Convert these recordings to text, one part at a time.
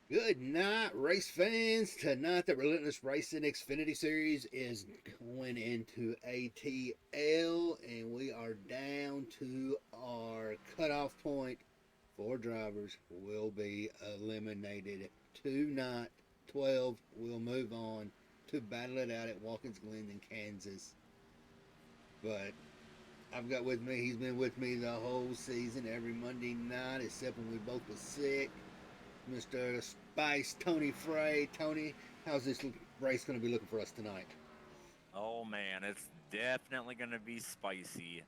Good night, race fans. Tonight, the Relentless Racing Xfinity Series is going into ATL, and we are down to our cutoff point. Four drivers will be eliminated tonight. 12 will move on to battle it out at Watkins Glen in Kansas. But I've got with me, he's been with me the whole season, every Monday night, except when we both was sick. Mr. Spice, Tony Frey. Tony, how's this race going to be looking for us tonight? Oh man, it's definitely going to be spicy.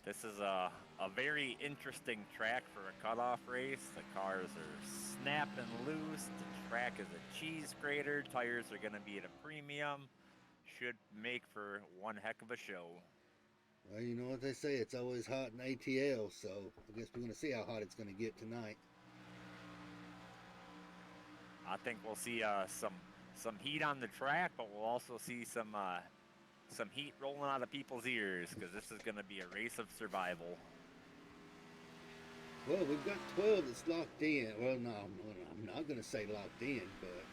This is a very interesting track for a cutoff race. The cars are snapping loose. The track is a cheese grater. Tires are going to be at a premium. Should make for one heck of a show. Well, you know what they say, it's always hot in ATL, so I guess we're going to see how hot it's going to get tonight. I think we'll see some heat on the track, but we'll also see some heat rolling out of people's ears because this is going to be a race of survival. Well, we've got 12 that's locked in. Well, no, I'm not going to say locked in, but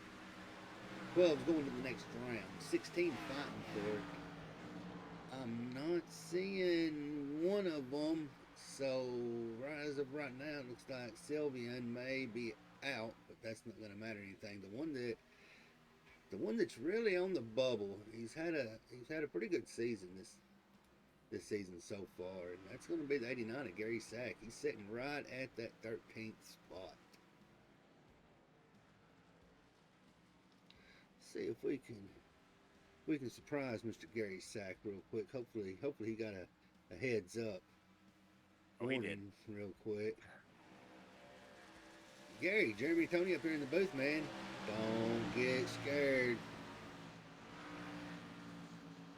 12 is going to the next round. 16 fighting for it. I'm not seeing one of them, so right as of right now, it looks like Sylvian may be out, but that's not going to matter anything. The one that's really on the bubble, he's had a pretty good season this season so far, and that's going to be the 89 of Gary Sack. He's sitting right at that 13th spot. See if we can surprise Mr. Gary Sack real quick. Hopefully he got a heads up Oh, he did. warning real quick. Gary, Jeremy, Tony up here in the booth, man. Don't get scared.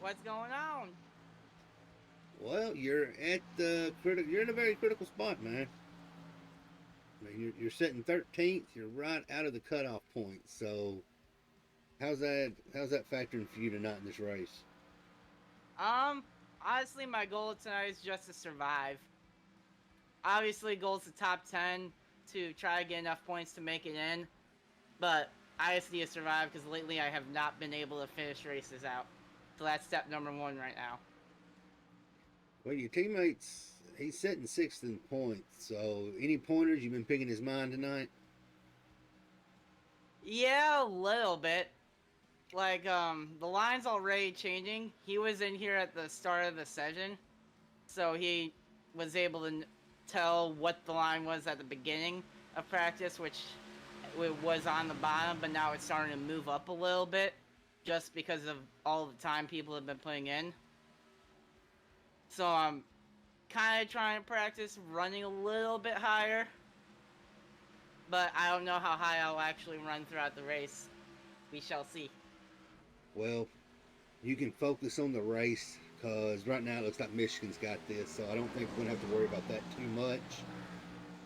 What's going on? Well, you're in a very critical spot, man. I mean, you're sitting 13th. You're right out of the cutoff point. So how's that factoring for you tonight in this race? Um, Honestly, my goal tonight is just to survive. Obviously, goal's the top 10 to try to get enough points to make it in, but I just need to survive because lately I have not been able to finish races out. So that's step number one right now. Well, your teammates, he's sitting sixth in points. So any pointers you've been picking his mind tonight? Yeah, a little bit. The line's already changing. He was in here at the start of the session, so he was able to tell what the line was at the beginning of practice, which it was on the bottom, but now it's starting to move up a little bit just because of all the time people have been putting in. So I'm kind of trying to practice running a little bit higher, but I don't know how high I'll actually run throughout the race. We shall see. Well, you can focus on the race because right now it looks like Michigan's got this. So I don't think we're going to have to worry about that too much.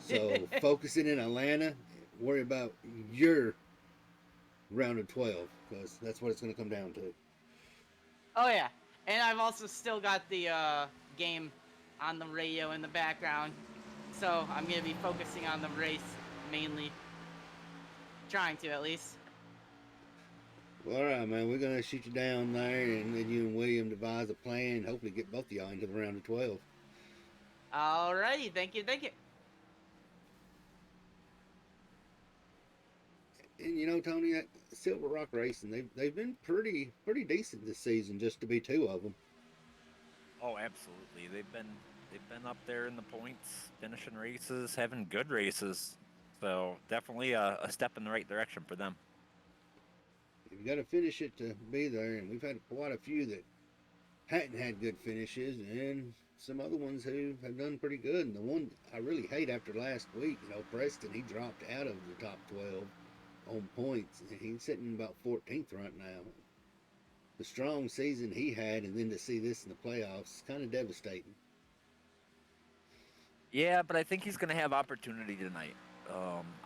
So focusing in Atlanta, worry about your round of 12 because that's what it's going to come down to. Oh yeah, and I've also still got the game on the radio in the background, so I'm gonna be focusing on the race mainly, trying to at least. Well, all right, man. We're going to shoot you down there and then you and William devise a plan and hopefully get both of y'all into the round of 12. Alrighty, thank you, thank you. And you know, Tony, that Silver Rock Racing, they've been pretty decent this season just to be two of them. Oh, absolutely. They've been up there in the points, finishing races, having good races. So definitely a step in the right direction for them. You've got to finish it to be there, and we've had quite a few that hadn't had good finishes, and some other ones who have done pretty good. And the one I really hate after last week, Preston, he dropped out of the top 12 on points, and he's sitting about 14th right now. The strong season he had, and then to see this in the playoffs, is kind of devastating. Yeah, but I think he's going to have opportunity tonight.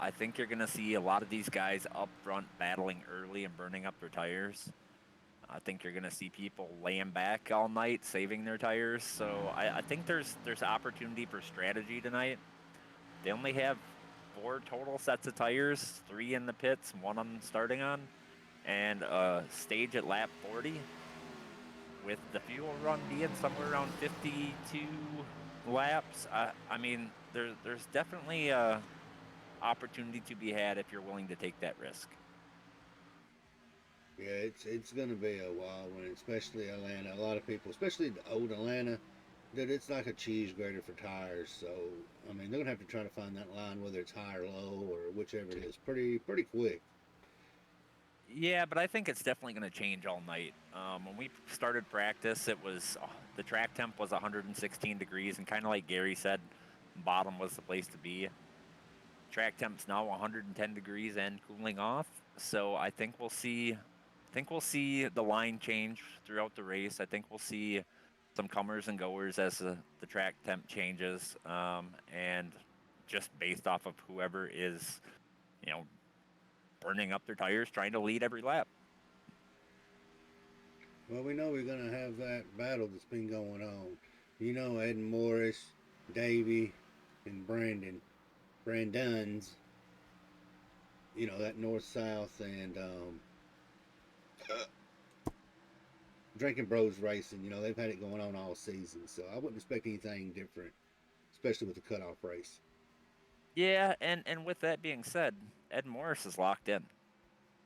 I think you're going to see a lot of these guys up front battling early and burning up their tires. I think you're going to see people laying back all night, saving their tires. So I think there's opportunity for strategy tonight. They only have 4 total sets of tires, 3 in the pits, 1 I'm starting on, and a stage at lap 40, with the fuel run being somewhere around 52 laps. I mean, there's definitely a opportunity to be had if you're willing to take that risk. Yeah, it's gonna be a wild one, especially Atlanta. A lot of people, especially the old Atlanta, that it's like a cheese grater for tires. So I mean, they're gonna have to try to find that line, whether it's high or low or whichever it is, pretty quick. Yeah, but I think it's definitely going to change all night. When we started practice, it was the track temp was 116 degrees, and kind of like Gary said, bottom was the place to be. Track temp's now 110 degrees and cooling off, so I think we'll see. I think we'll see the line change throughout the race. I think we'll see some comers and goers as the track temp changes, and just based off of whoever is, you know, burning up their tires, trying to lead every lap. Well, we know we're gonna have that battle that's been going on. You know, Ed Morris, Davey, and Brandon's. You know that north south and Drinking Bros Racing. You know they've had it going on all season, so I wouldn't expect anything different, especially with the cutoff race. Yeah, and with that being said, Ed Morris is locked in,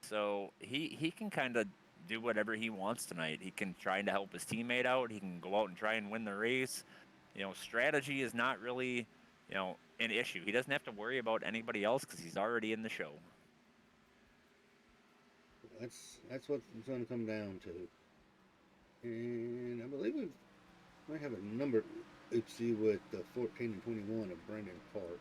so he can kind of do whatever he wants tonight. He can try to help his teammate out. He can go out and try and win the race. You know, strategy is not really, an issue. He doesn't have to worry about anybody else because he's already in the show. That's what it's going to come down to. And I believe we might have a number oopsie with the 14 and 21 of Brandon Park.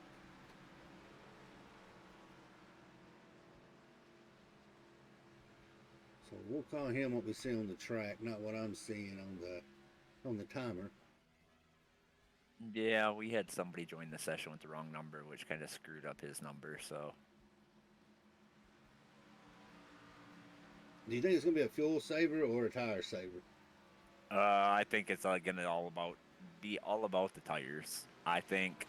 So we'll call him what we see on the track, not what I'm seeing on the timer. Yeah, we had somebody join the session with the wrong number, which kind of screwed up his number. So Do you think it's going to be a fuel saver or a tire saver? I think it's gonna be all about the tires. I think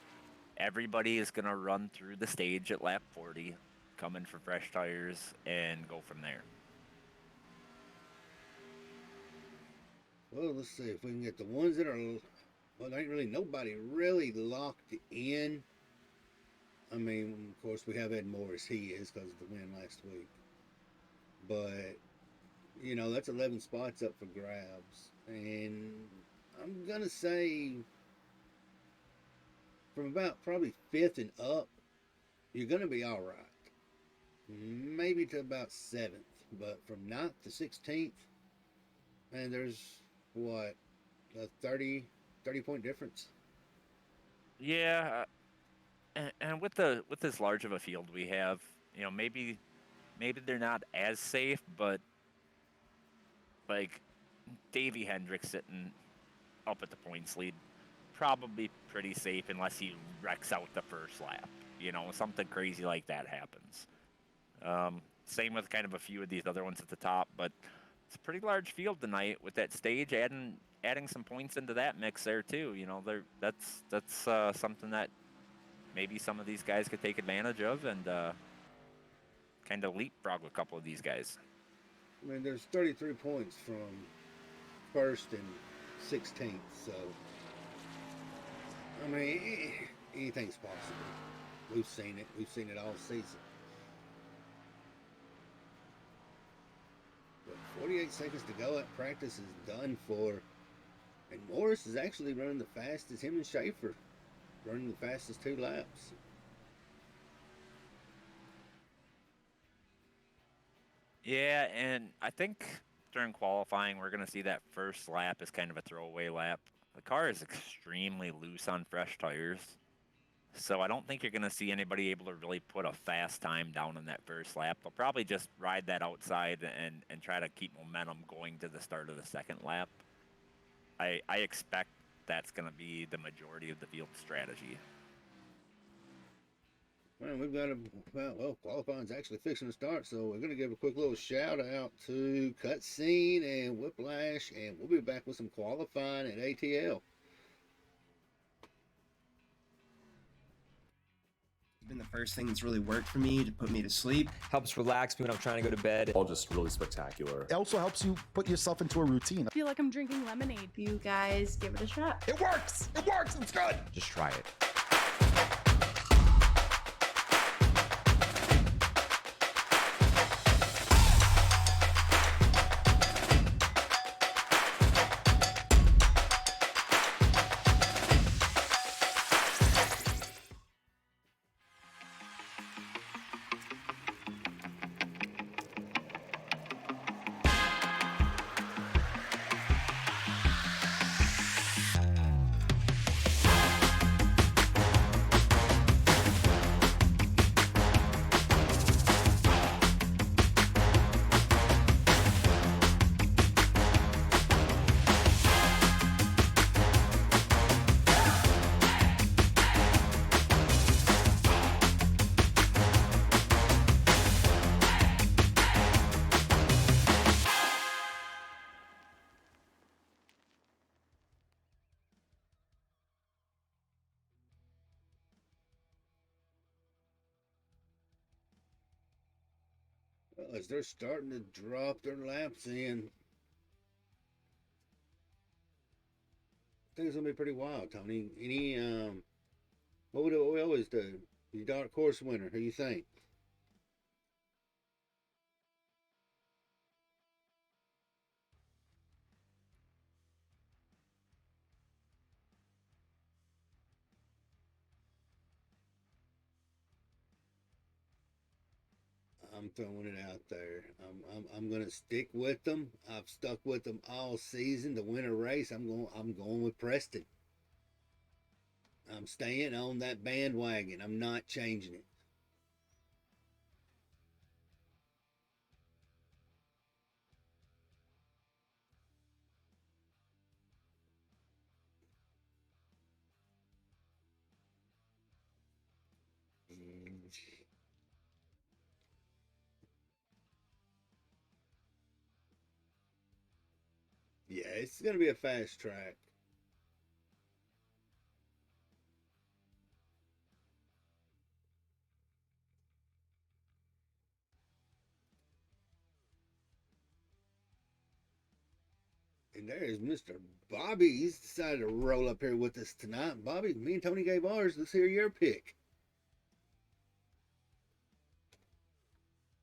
everybody is gonna run through the stage at lap 40, come in for fresh tires, and go from there. Well, let's see if we can get the ones that are. Well, there ain't really nobody really locked in. I mean, of course, we have Ed Morris. He is because of the win last week. But, you know, that's 11 spots up for grabs. And I'm going to say from about probably 5th and up, you're going to be all right. Maybe to about 7th. But from 9th to 16th, man, there's what, a 30 point difference? Yeah, and with this large of a field we have, maybe they're not as safe, but like Davey Hendricks sitting up at the points lead, probably pretty safe unless he wrecks out the first lap. Something crazy like that happens. Same with kind of a few of these other ones at the top, but it's a pretty large field tonight with that stage adding some points into that mix there too. That's something that maybe some of these guys could take advantage of and kind of leapfrog a couple of these guys. I mean, there's 33 points from 1st and 16th, so I mean, anything's possible. We've seen it. We've seen it all season. But 48 seconds to go. That practice is done for. And Morris is actually running the fastest. Him and Schaefer running the fastest 2 laps. Yeah, and I think during qualifying, we're going to see that first lap as kind of a throwaway lap. The car is extremely loose on fresh tires. So I don't think you're going to see anybody able to really put a fast time down in that first lap. They'll probably just ride that outside and try to keep momentum going to the start of the second lap. I expect that's going to be the majority of the field strategy. Man, we've got qualifying's actually fixing to start, so we're going to give a quick little shout out to Cutscene and Whiplash, and we'll be back with some qualifying at ATL. been the first thing that's really worked for me to put me to sleep. Helps relax me when I'm trying to go to bed. All just really spectacular. It also helps you put yourself into a routine. I feel like I'm drinking lemonade. You guys give it a shot. It works! It works! It's good! Just try it. Well, as they're starting to drop their laps in, I think it's gonna be pretty wild, Tony. What we always do? Your dark horse winner. Who you think? I'm throwing it out there. I'm gonna stick with them. I've stuck with them all season to win a race. I'm going with Preston. I'm staying on that bandwagon. I'm not changing it. Yeah, it's gonna be a fast track. And there is Mr. Bobby. He's decided to roll up here with us tonight. Bobby, me and Tony gave ours. Let's hear your pick.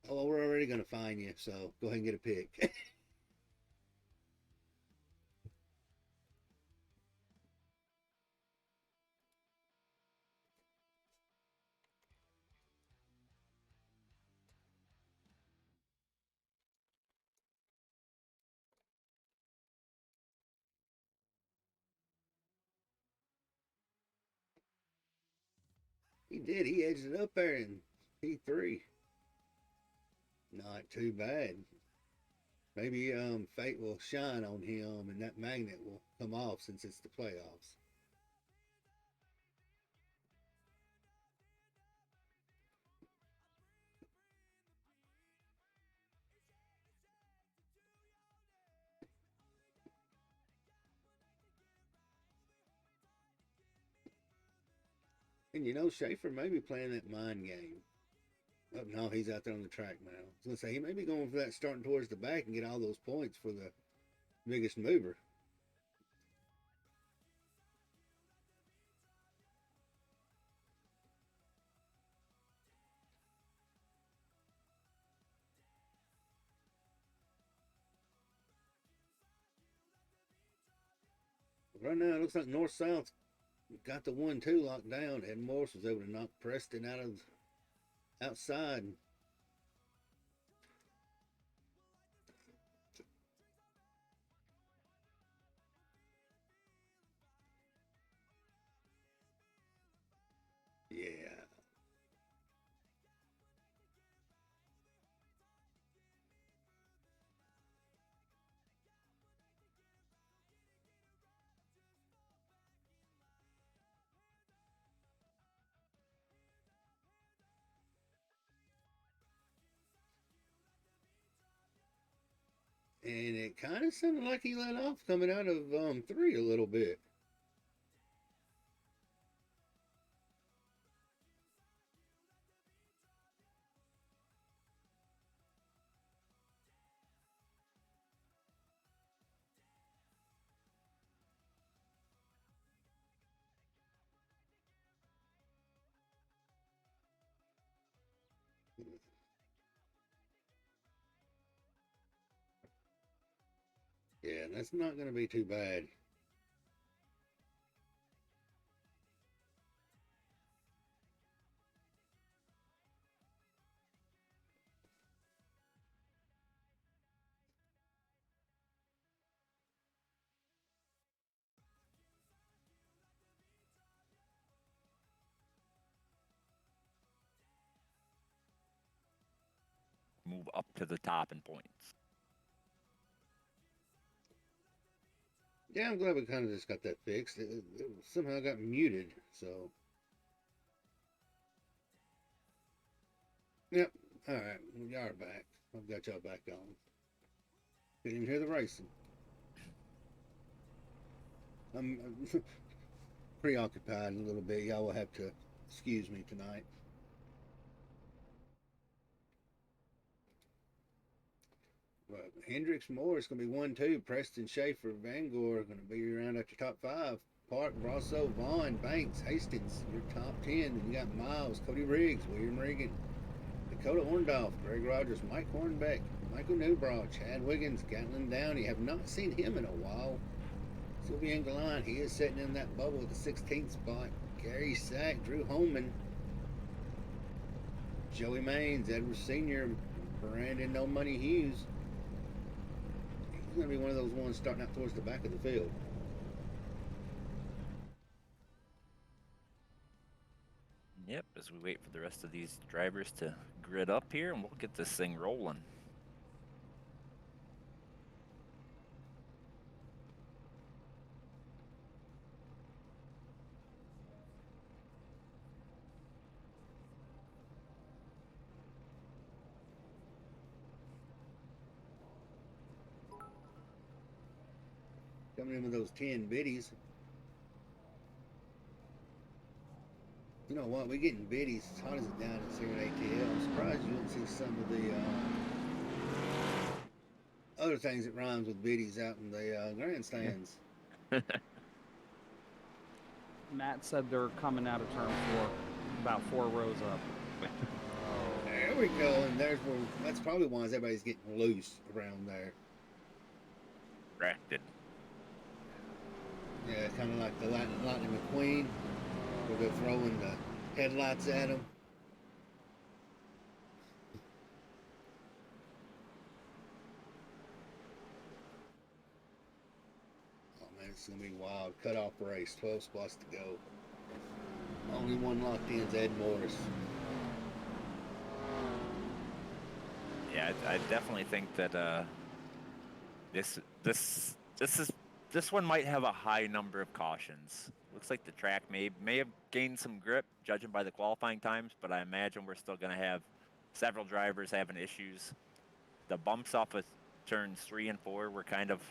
Oh, well, we're already going to find you, so go ahead and get a pick. He did. He edged it up there in P3. Not too bad. Maybe fate will shine on him and that magnet will come off since it's the playoffs. And you know, Schaefer may be playing that mind game. Oh, no, he's out there on the track now. I was going to say, he may be going for that starting towards the back and get all those points for the biggest mover. Right now, it looks like North-South got the 1-2 locked down. Ed Morris was able to knock Preston out of outside. Yeah. And it kind of sounded like he let off coming out of 3 a little bit. that's not going to be too bad. Move up to the top in points. Yeah, I'm glad we kind of just got that fixed. It somehow got muted, so. Yep. All right, y'all are back. I've got y'all back on. Didn't even hear the racing. I'm preoccupied a little bit. Y'all will have to excuse me tonight. But Hendricks Moore is going to be 1-2. Preston Schaefer, Vanguard are going to be around at your top 5. Park, Rosso, Vaughn, Banks, Hastings, your top 10. Then you got Miles, Cody Riggs, William Regan, Dakota Orndorff, Greg Rogers, Mike Hornbeck, Michael Newbrow, Chad Wiggins, Gatlin Downey. Have not seen him in a while. Sylvian Gallant, he is sitting in that bubble with the 16th spot. Gary Sack, Drew Holman, Joey Maines, Edward Sr., Brandon No Money Hughes. He's going to be one of those ones starting out towards the back of the field. Yep, as we wait for the rest of these drivers to grid up here, and we'll get this thing rolling. Coming in with those 10 biddies. You know what? We're getting biddies as hot as it down here at ATL. I'm surprised you didn't see some of the other things that rhymes with biddies out in the grandstands. Matt said they're coming out of turn 4, about 4 rows up. There we go, and that's probably why everybody's getting loose around there. Distracted. Yeah, kind of like the Lightning McQueen, where they're throwing the headlights at them. Oh man, it's gonna be wild. Cutoff race, 12 spots to go. Only one locked in is Ed Morris. Yeah, I definitely think that this one might have a high number of cautions. Looks like the track may have gained some grip, judging by the qualifying times, but I imagine we're still going to have several drivers having issues. The bumps off of turns 3 and 4 were kind of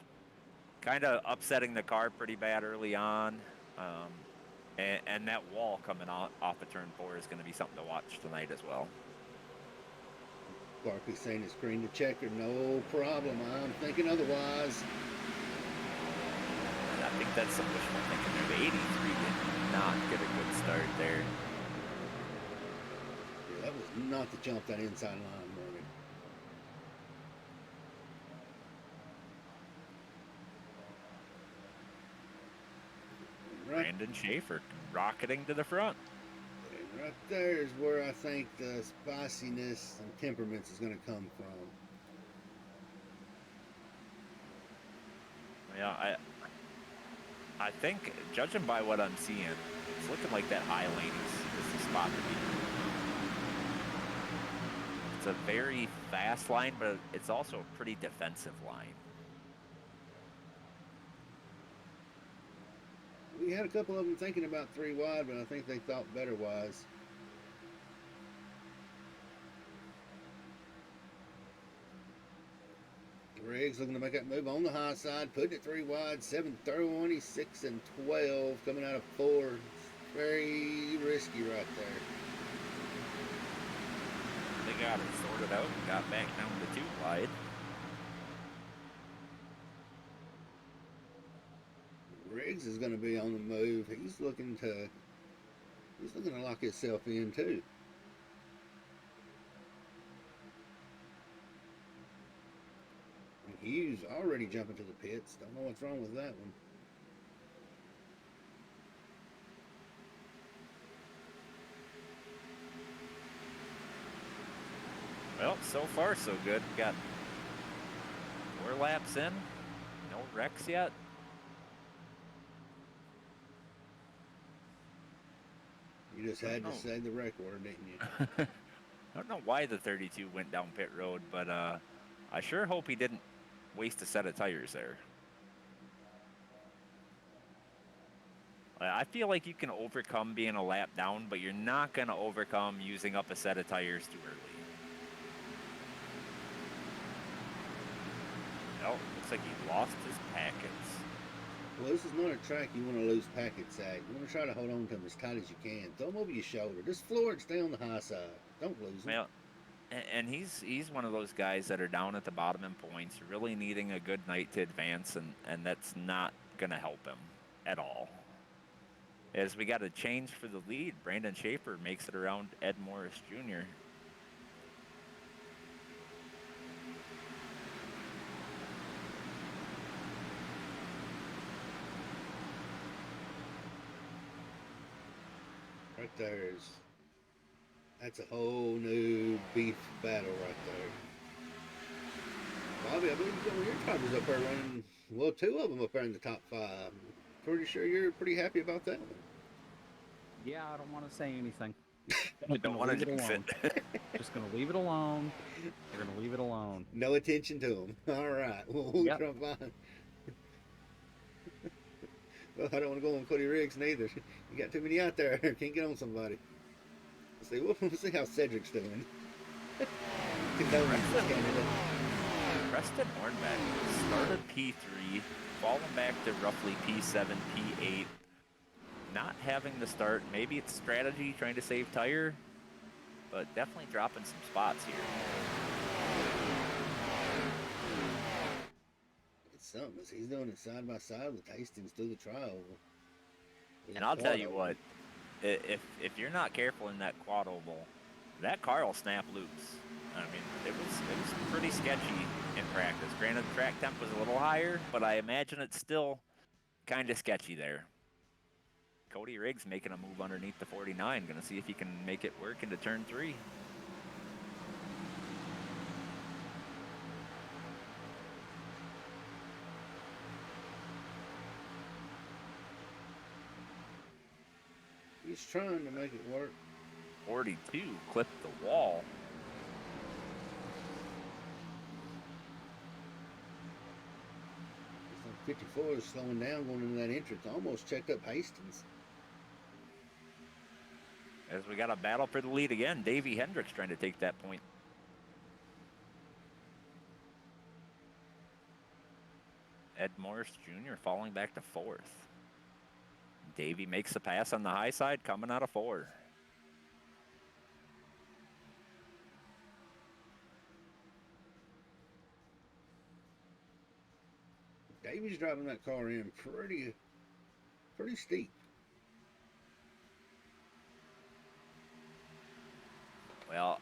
upsetting the car pretty bad early on, and that wall coming off of turn 4 is going to be something to watch tonight as well. Barkley saying it's green to checker, no problem. I'm thinking otherwise. I think that's some wishful thinking there. The 83 did not get a good start there. Yeah, that was not to jump that inside line, Morgan. Right, Brandon Schaefer rocketing to the front. and right there is where I think the spiciness and temperaments is going to come from. Yeah, I think, judging by what I'm seeing, it's looking like that high lane is the spot to be. It's a very fast line, but it's also a pretty defensive line. We had a couple of them thinking about 3 wide, but I think they thought better wise. Riggs looking to make that move on the high side, putting it 3 wide, 7:31, he's 6 and 12, coming out of 4. It's very risky right there. They got it sorted out and got back down to 2 wide. Riggs is going to be on the move. He's looking to lock himself in too. And Hughes 32's already jumping to the pits. Don't know what's wrong with that one. Well, so far so good. Got 4 laps in. No wrecks yet. You just had to say the wreck word, didn't you? I don't know why the 32 went down pit road, but I sure hope he didn't waste a set of tires there. I feel like you can overcome being a lap down, but you're not going to overcome using up a set of tires too early. Oh, looks like he lost his packets. Well, this is not a track you want to lose packets at. You want to try to hold on to them as tight as you can. Throw them over your shoulder. Just floor it, stay on the high side. Don't lose them. Well, and he's one of those guys that are down at the bottom in points, really needing a good night to advance, and that's not going to help him at all. As we got a change for the lead, Brandon Schaefer makes it around Ed Morris Jr. Right there is. That's a whole new beef battle right there. Bobby, I believe one of your drivers up there running. Well, 2 of them up there in the top 5. Pretty sure you're pretty happy about that one. Yeah, I don't want to say anything. I don't want to jinx it. Just gonna leave it alone. We're gonna leave it alone. No attention to them. All right. We'll Yep. try to find. Well, I don't want to go on Cody Riggs neither. You got too many out there. Can't get on somebody. Let's see. We'll see how Cedric's doing. Condolences, Canada. Preston Hornbeck started P3, falling back to roughly P7, P8. Not having the start. Maybe it's strategy, trying to save tire, but definitely dropping some spots here. It's something. He's doing it side by side with Hastings through the trial. And I'll tell you what, if you're not careful in that quad oval, that car will snap loose. I mean, it was pretty sketchy in practice. Granted, the track temp was a little higher, but I imagine it's still kind of sketchy there. Cody Riggs making a move underneath the 49. Going to see if he can make it work into turn 3. He's trying to make it work. 42 clipped the wall. It's like 54 is slowing down going into that entrance. Almost checked up Hastings. As we got a battle for the lead again, Davey Hendricks trying to take that point. Ed Morris Jr. falling back to 4th. Davey makes the pass on the high side, coming out of 4. Davey's driving that car in pretty steep. Well,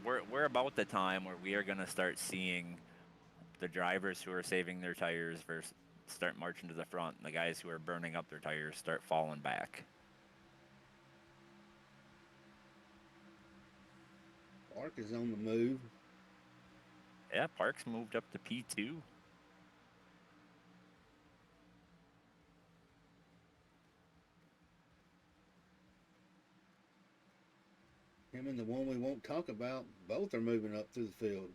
we're about the time where we are going to start seeing the drivers who are saving their tires versus start marching to the front, and the guys who are burning up their tires start falling back. Park is on the move. Yeah, Parks moved up to P2. Him and the one we won't talk about, both are moving up through the field.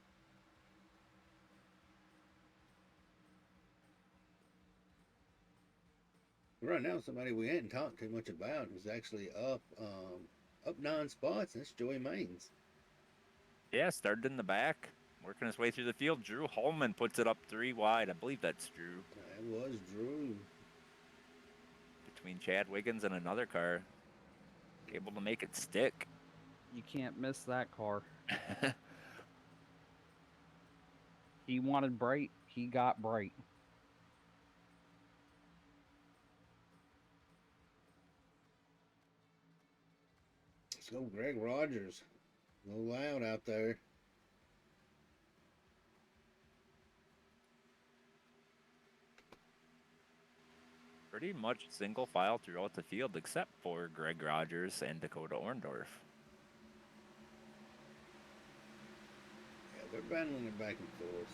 Right now, somebody we hadn't talked too much about is actually up 9 spots. That's Joey Maines. Yeah, started in the back, working his way through the field. Drew Holman puts it up 3 wide. I believe that's Drew. That was Drew. Between Chad Wiggins and another car. Able to make it stick. You can't miss that car. He wanted bright. He got bright. Let's go, Greg Rogers. A little loud out there. pretty much single file throughout the field except for Greg Rogers and Dakota Orndorff. Yeah, they're battling it back and forth.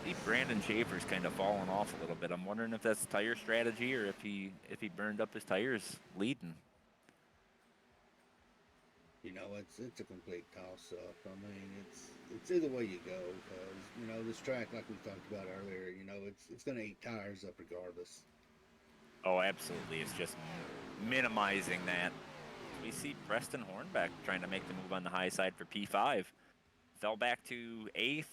See, Brandon Schaefer's kind of fallen off a little bit. I'm wondering if that's tire strategy or if he burned up his tires leading. You know, it's a complete toss-up. I mean, it's either way you go, because you know this track, like we talked about earlier, you know it's going to eat tires up regardless. Oh, absolutely. It's just minimizing that. We see Preston Hornbeck trying to make the move on the high side for P5. Fell back to 8th,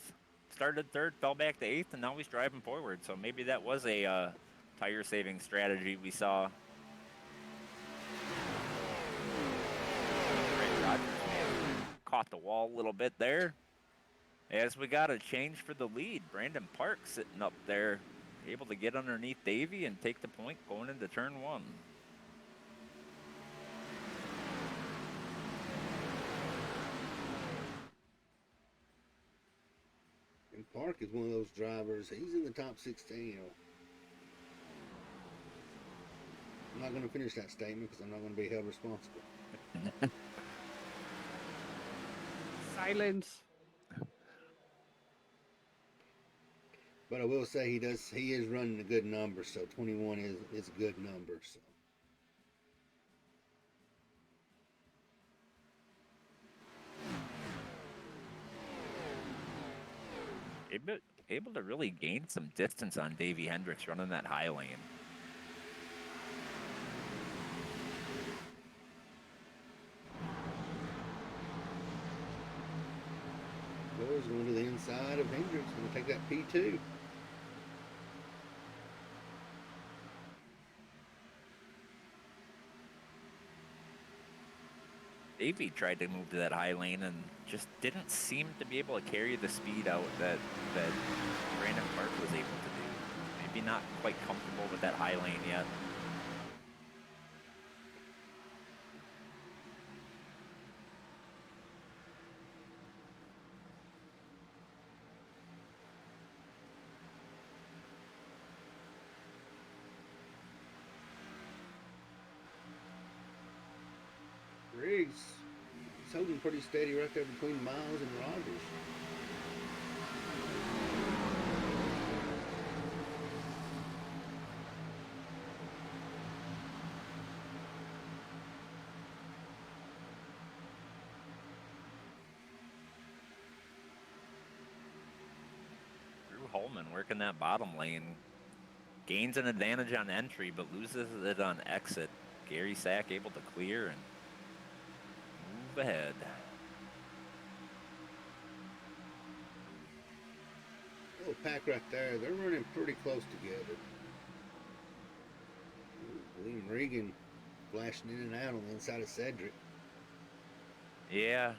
started 3rd, fell back to 8th, and now he's driving forward. So maybe that was a tire-saving strategy we saw. Greg Rogers caught the wall a little bit there. As we got a change for the lead, Brandon Park sitting up there, able to get underneath Davey and take the point going into turn 1. And Park is one of those drivers. He's in the top 16. I'm not going to finish that statement because I'm not going to be held responsible. Silence. But I will say he is running a good number, so 21 is a good number. So. Able to really gain some distance on Davey Hendricks running that high lane. Goes going to the inside of Hendricks. Going to take that P2. Davey tried to move to that high lane and just didn't seem to be able to carry the speed out that Brandon Park was able to do. Maybe not quite comfortable with that high lane yet. Riggs, he's holding pretty steady right there between Miles and Rogers. Drew Holman working that bottom lane. Gains an advantage on entry, but loses it on exit. Gary Sack able to clear and move ahead. Little pack right there. They're running pretty close together. William Regan flashing in and out on the inside of Cedric. Yeah,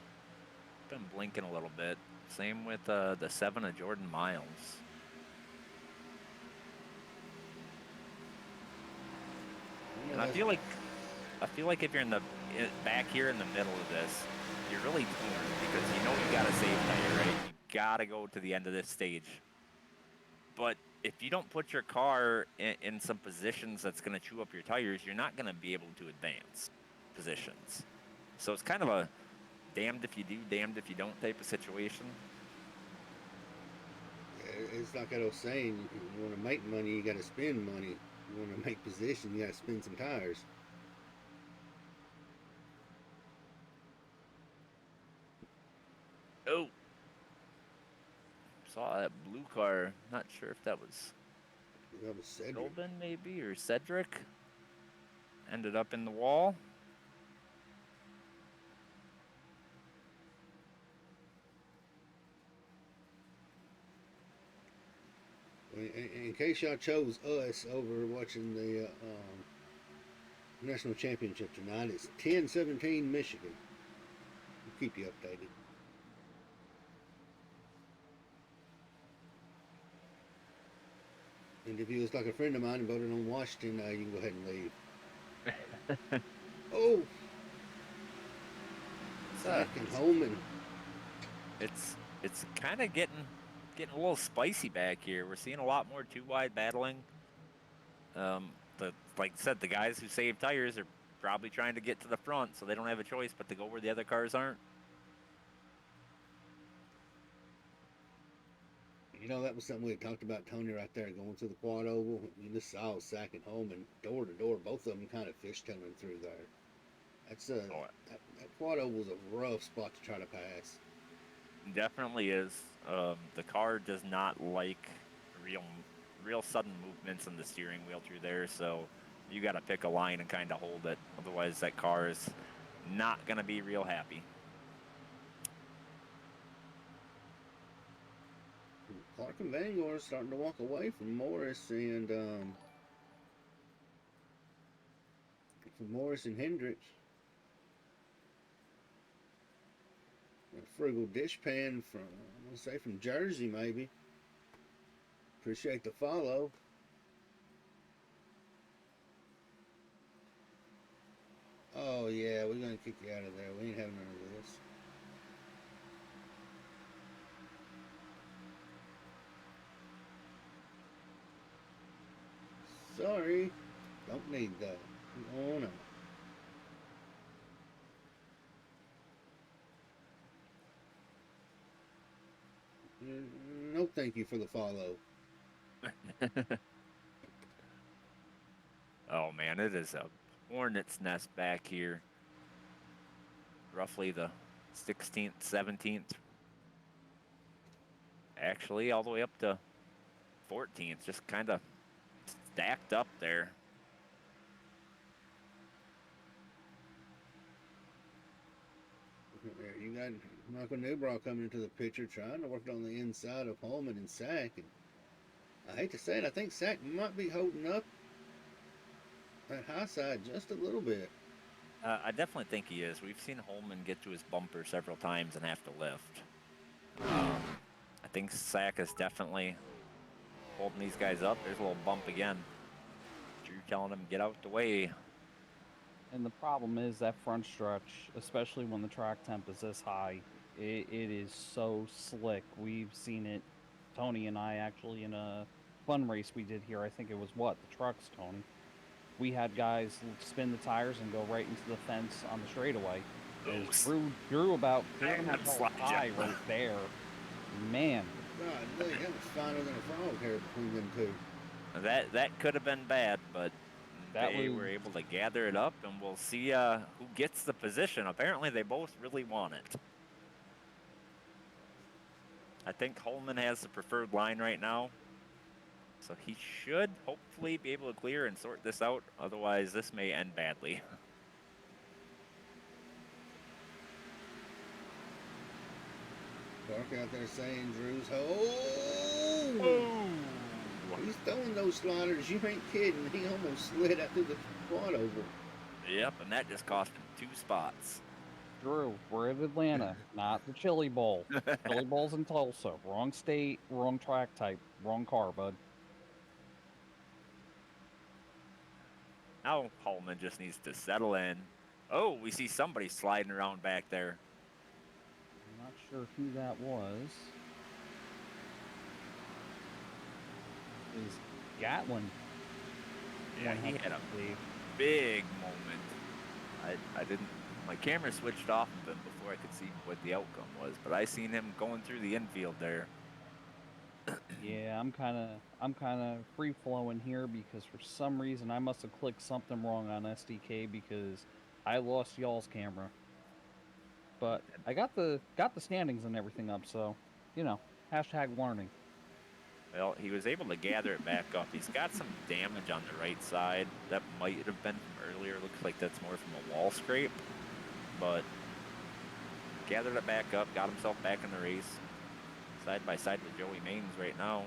been blinking a little bit. Same with the 7 of Jordan Miles. And I feel like if you're back here in the middle of this, you're really torn because you know you got to save tire, right? You got to go to the end of this stage. But if you don't put your car in some positions that's going to chew up your tires, you're not going to be able to advance positions. So it's kind of a damned if you do, damned if you don't type of situation. It's like that old saying, you want to make money, you got to spend money. You want to make position, you got to spend some tires. Oh. Saw that blue car. Not sure if that was Cedric. Golden maybe or Cedric. Ended up in the wall. In case y'all chose us over watching the national championship tonight, it's 10-17 Michigan. We'll keep you updated. And if you was like a friend of mine and voted on Washington, you can go ahead and leave. Oh! Zach and Holman. it's kind of getting a little spicy back here. We're seeing a lot more two wide battling. Like I said, the guys who save tires are probably trying to get to the front, so they don't have a choice but to go where the other cars aren't. You know, that was something we had talked about, Tony, right there, going through the quad oval. You just saw Sack and Holman door to door, both of them kind of fishtailing through there. That's that quad oval is a rough spot to try to pass. Definitely is. The car does not like real sudden movements in the steering wheel through there, so you got to pick a line and kind of hold it. Otherwise, that car is not going to be real happy. Clark and Vanguard are starting to walk away from Morris and Hendricks. A frugal dishpan from, I'm gonna say, from Jersey, maybe. Appreciate the follow. Oh yeah, we're gonna kick you out of there. We ain't having none of this. Sorry, don't need that. Oh no. No, thank you for the follow. Oh man, it is a hornet's nest back here. Roughly the 16th, 17th. Actually, all the way up to 14th, just kind of stacked up there. You got Michael Newbrough coming into the picture, trying to work on the inside of Holman and Sack. And I hate to say it, I think Sack might be holding up that high side just a little bit. I definitely think he is. We've seen Holman get to his bumper several times and have to lift. I think Sack is definitely holding these guys up. There's a little bump again. Drew telling him, get out the way. And the problem is that front stretch, especially when the track temp is this high, it is so slick. We've seen it, Tony and I actually, in a fun race we did here. I think it was the trucks, Tony. We had guys spin the tires and go right into the fence on the straightaway. Drew about high right there. Man. God, that was finer than a frog hair between them two. That could have been bad, but they were able to gather it up, and we'll see who gets the position. Apparently, they both really want it. I think Holman has the preferred line right now, so he should hopefully be able to clear and sort this out. Otherwise, this may end badly. Clark out there saying Drew's oh! He's throwing those sliders. You ain't kidding. He almost slid out through the quad oval. Yep, and that just cost him 2 spots. Drew, we're in Atlanta, not the Chili Bowl. Chili Bowl's in Tulsa. Wrong state, wrong track type, wrong car, bud. Now Holman just needs to settle in. Oh, we see somebody sliding around back there. I'm not sure who that was. Is Gatlin. Yeah, he had a big moment. I didn't, my camera switched off of him before I could see what the outcome was, but I seen him going through the infield there. Yeah, I'm kind of free flowing here because for some reason I must have clicked something wrong on SDK because I lost y'all's camera. But I got the standings and everything up, so you know, #warning. Well, he was able to gather it back up. He's got some damage on the right side. That might have been from earlier. Looks like that's more from a wall scrape. But gathered it back up, got himself back in the race. Side by side with Joey Maines right now.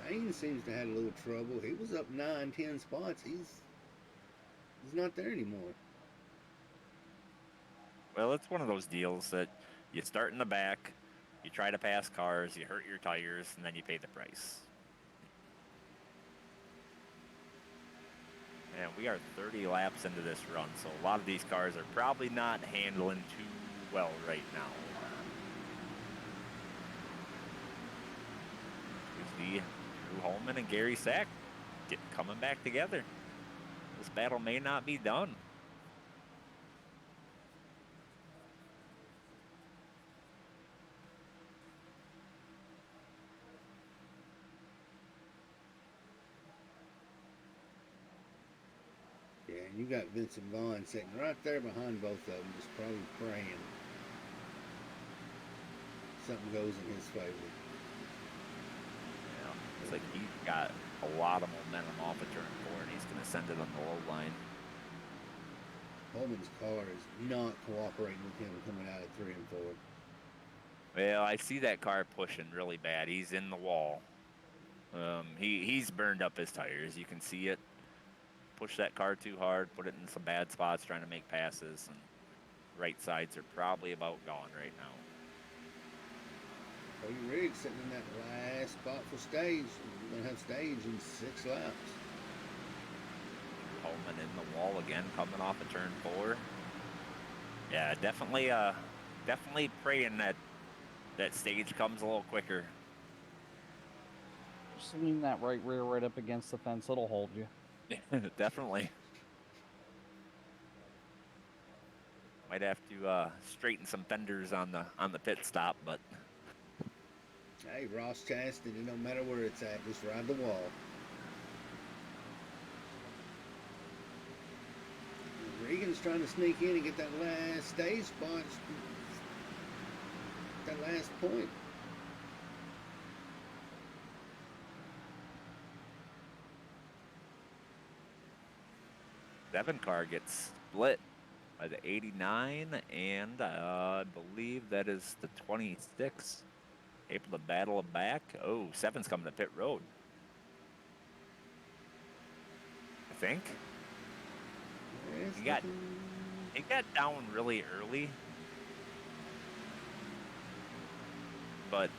Maines seems to have a little trouble. He was up 9-10 spots. He's not there anymore. Well, it's one of those deals that you start in the back, you try to pass cars, you hurt your tires, and then you pay the price. And we are 30 laps into this run, so a lot of these cars are probably not handling too well right now. see Drew Holman and Gary Sack coming back together. This battle may not be done. Yeah, and you got Vincent Vaughn sitting right there behind both of them, just probably praying something goes in his favor. Yeah, it's like he's got a lot of momentum off of turn 4, and he's going to send it on the low line. Holman's car is not cooperating with him coming out of 3 and 4. Well, I see that car pushing really bad. He's in the wall. He's burned up his tires. You can see it. Push that car too hard, put it in some bad spots trying to make passes, and right sides are probably about gone right now. Cody Riggs sitting in that last spot for stage. We're going to have stage in 6 laps. Holman in the wall again, coming off of turn 4. Yeah, definitely praying that stage comes a little quicker. Just lean that right rear right up against the fence. It'll hold you. Definitely. Might have to straighten some fenders on the pit stop, but Hey, Ross Chastain, it don't matter where it's at, just ride the wall. Regan's trying to sneak in and get that last stage spot, that last point. Seven car gets split by the 89, and I believe that is the 26. Able to battle it back. Oh, 7's coming to pit road, I think. He got down really early, but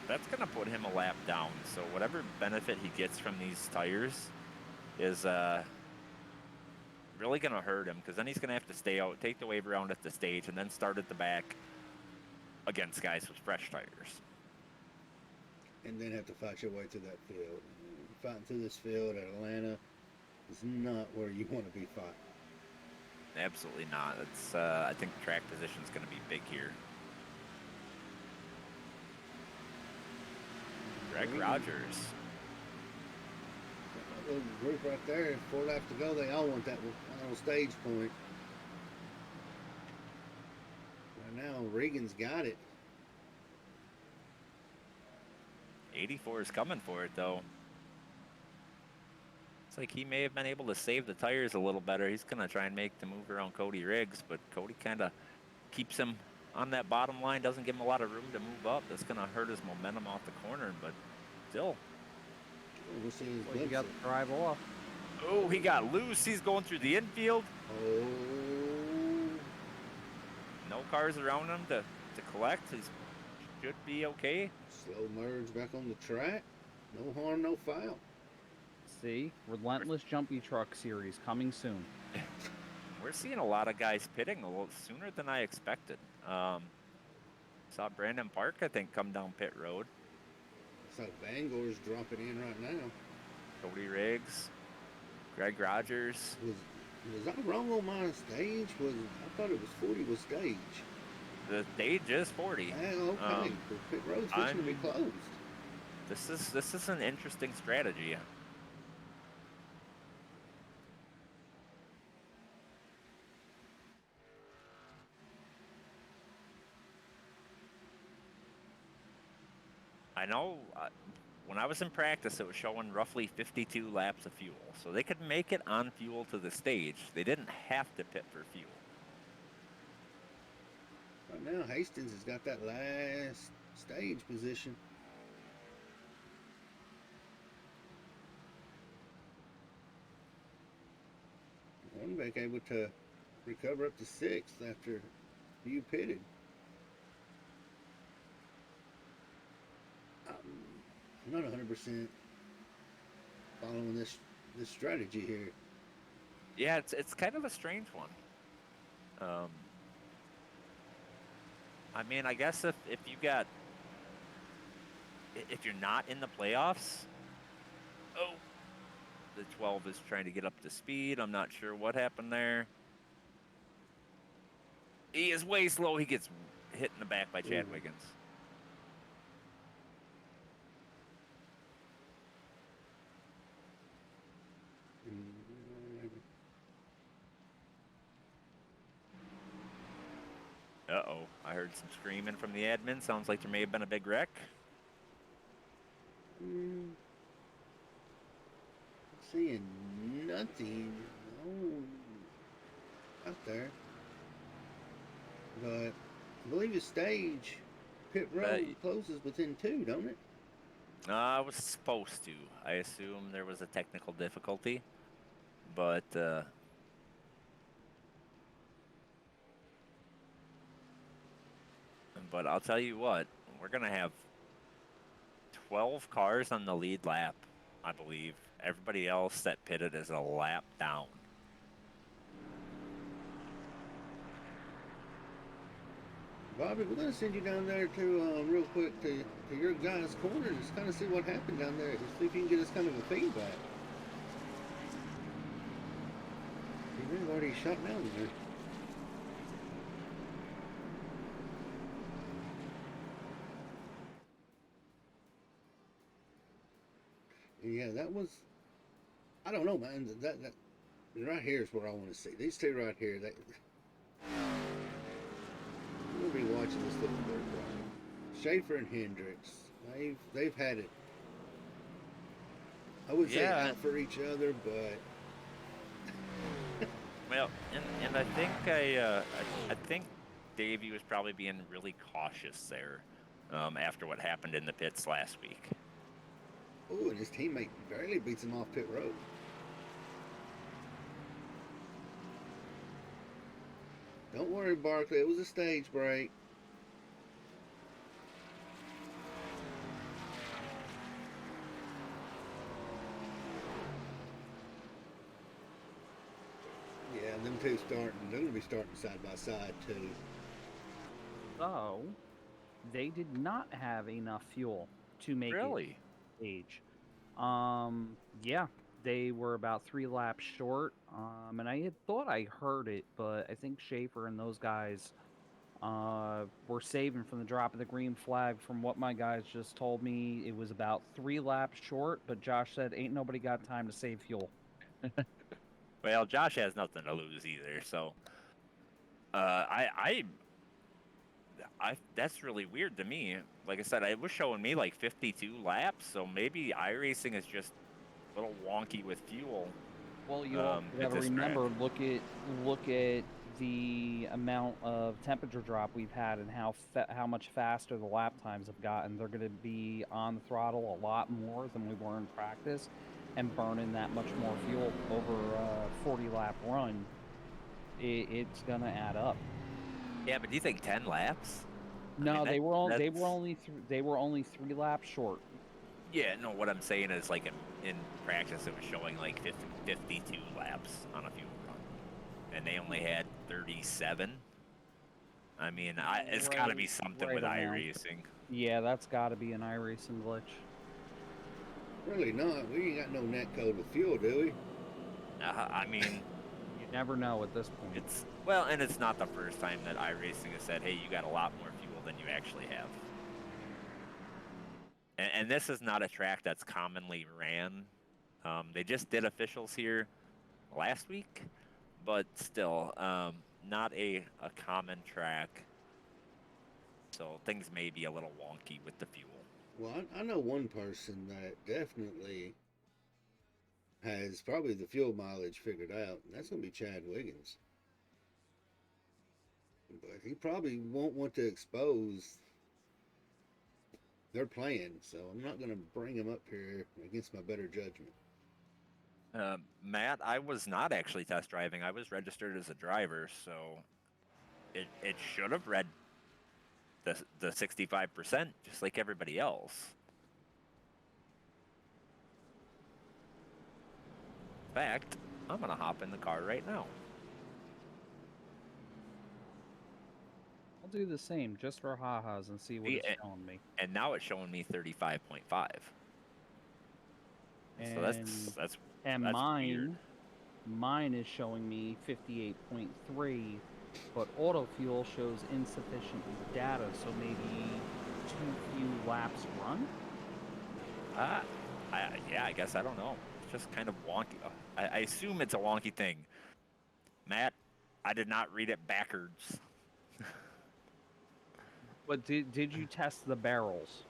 that's going to put him a lap down. So whatever benefit he gets from these tires is really going to hurt him, because then he's going to have to stay out, take the wave around at the stage, and then start at the back against guys with fresh tires. And then have to fight your way through that field. Fighting through this field at Atlanta is not where you want to be fighting. Absolutely not. It's I think track position is going to be big here. Greg Rogers. That little group right there, 4 laps to go, they all want that final stage point. Right now, Regan's got it. 84 is coming for it, though. It's like he may have been able to save the tires a little better. He's going to try and make the move around Cody Riggs, but Cody kind of keeps him on that bottom line, doesn't give him a lot of room to move up. That's going to hurt his momentum off the corner, but still. We'll see his Well, you got the drive off. Oh, he got loose. He's going through the infield. Oh. No cars around him to collect. He should be okay. Slow merge back on the track. No harm, no foul. See? Relentless Jumpy Truck Series coming soon. We're seeing a lot of guys pitting a little sooner than I expected. Saw Brandon Park, I think, come down pit road. So Bangor's dropping in right now. Cody Riggs, Greg Rogers. Was I wrong on my stage? I thought it was 40 was stage. The stage is 40. Okay. The pit road's fixing to be closed. This is an interesting strategy. I know when I was in practice, it was showing roughly 52 laps of fuel. So they could make it on fuel to the stage. They didn't have to pit for fuel. Right now, Hastings has got that last stage position. Hornbeck able to recover up to 6th after you pitted. I'm not 100% following this strategy here. Yeah, it's kind of a strange one. I mean, I guess if you got if you're not in the playoffs, oh, the 12 is trying to get up to speed. I'm not sure what happened there. He is way slow. He gets hit in the back by Chad Wiggins. Uh-oh. I heard some screaming from the admin. Sounds like there may have been a big wreck. Seeing nothing out there. But I believe the stage pit road closes within 2, don't it? I was supposed to. I assume there was a technical difficulty. But I'll tell you what, we're going to have 12 cars on the lead lap, I believe. Everybody else that pitted is a lap down. Bobby, we're going to send you down there to real quick to your guy's corner and just kind of see what happened down there. Just see if you can get us kind of a feedback. He may have already shot down there. Yeah, that was. I don't know, man. That right here is where I want to see these two right here. We'll be watching this little bit. Schaefer and Hendricks. They've had it. I wouldn't say out for each other, but. Well, and I think I think Davey was probably being really cautious there after what happened in the pits last week. Oh, and his teammate barely beats him off pit road. Don't worry, Barkley. It was a stage break. Yeah, them two starting. They're going to be starting side by side, too. So, they did not have enough fuel to make it stage. Yeah, they were about 3 laps short. And I had thought I heard it, but I think Schaefer and those guys were saving from the drop of the green flag. From what my guys just told me, it was about 3 laps short, but Josh said ain't nobody got time to save fuel. Well, Josh has nothing to lose either, so that's really weird to me. Like I said, it was showing me like 52 laps, so maybe iRacing is just a little wonky with fuel. Well, you also got to remember, look at the amount of temperature drop we've had and how much faster the lap times have gotten. They're going to be on the throttle a lot more than we were in practice, and burning that much more fuel over a 40-lap run. It's going to add up. Yeah, but do you think 10 laps? No, they were only 3 laps short. Yeah, no, what I'm saying is, like, in practice, it was showing, like, 52 laps on a fuel run. And they only had 37. I mean, it's got to be something with iRacing. Yeah, that's got to be an iRacing glitch. Really not. We ain't got no net code with fuel, do we? I mean... You never know at this point. And it's not the first time that iRacing has said, hey, you got a lot more fuel than you actually have. And this is not a track that's commonly ran. They just did officials here last week, but still, not a common track. So things may be a little wonky with the fuel. Well, I know one person that definitely has probably the fuel mileage figured out, and that's going to be Chad Wiggins. But he probably won't want to expose their plan, so I'm not going to bring him up here against my better judgment. Matt, I was not actually test driving. I was registered as a driver, so it should have read the 65%, just like everybody else. In fact, I'm going to hop in the car right now. Well, do the same just for ha-has and see what See, it's showing me. and now it's showing me 35.5. So that's And that's weird. mine is showing me 58.3, but auto fuel shows insufficient data, so maybe too few laps run. Yeah, I guess I don't know. It's just kind of wonky. I assume it's a wonky thing. Matt, I did not read it backwards. But did you test the barrels?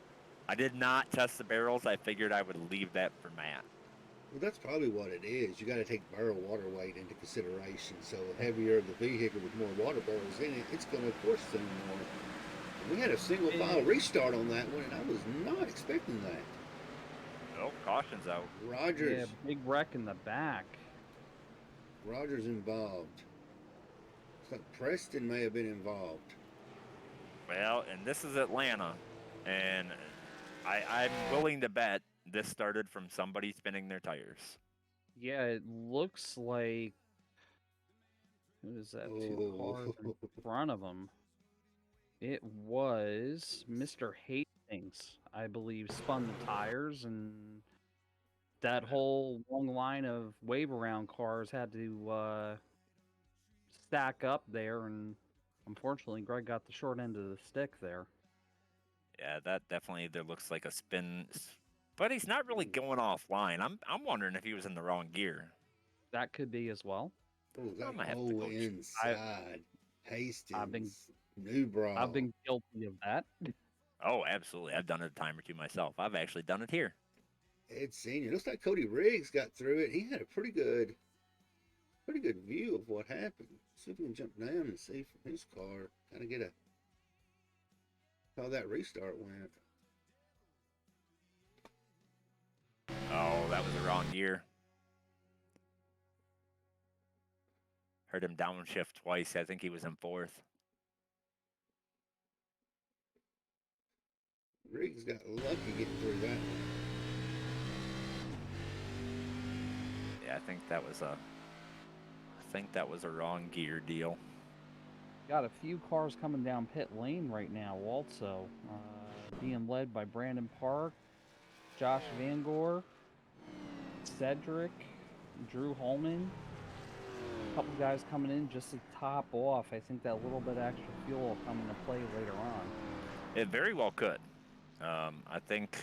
I did not test the barrels. I figured I would leave that for Matt. Well, that's probably what it is. You got to take barrel water weight into consideration. So the heavier the vehicle with more water barrels in it, it's going to, of course, consume more. We had a single file restart on that one, and I was not expecting that. Oh, caution's out. Rogers. Yeah, big wreck in the back. Rogers involved. It's like Preston may have been involved. Well, and this is Atlanta, and I'm willing to bet this started from somebody spinning their tires. Yeah, it looks like. Who is that? Two cars in front of him. It was Mr. Hastings, I believe, spun the tires, and that whole long line of wave around cars had to stack up there, and unfortunately, Greg got the short end of the stick there. Yeah, that definitely there looks like a spin, but he's not really going offline. I'm wondering if he was in the wrong gear. That could be as well. Oh, I'm that gonna have to whole go inside. Hastings. I've been guilty of that. Oh, absolutely. I've done it a time or two myself. I've actually done it here. Ed Senior. Looks like Cody Riggs got through it. He had a pretty good view of what happened. See if we can jump down and see from his car, kind of get how that restart went. Oh, that was the wrong gear. Heard him downshift twice. I think he was in fourth. Riggs got lucky getting through that one. Yeah, I think that was a wrong gear deal. Got a few cars coming down pit lane right now also. Being led by Brandon Park, Josh Van Gore, Cedric, Drew Holman. A couple guys coming in just to top off. I think that little bit extra fuel will come into play later on. It very well could. I think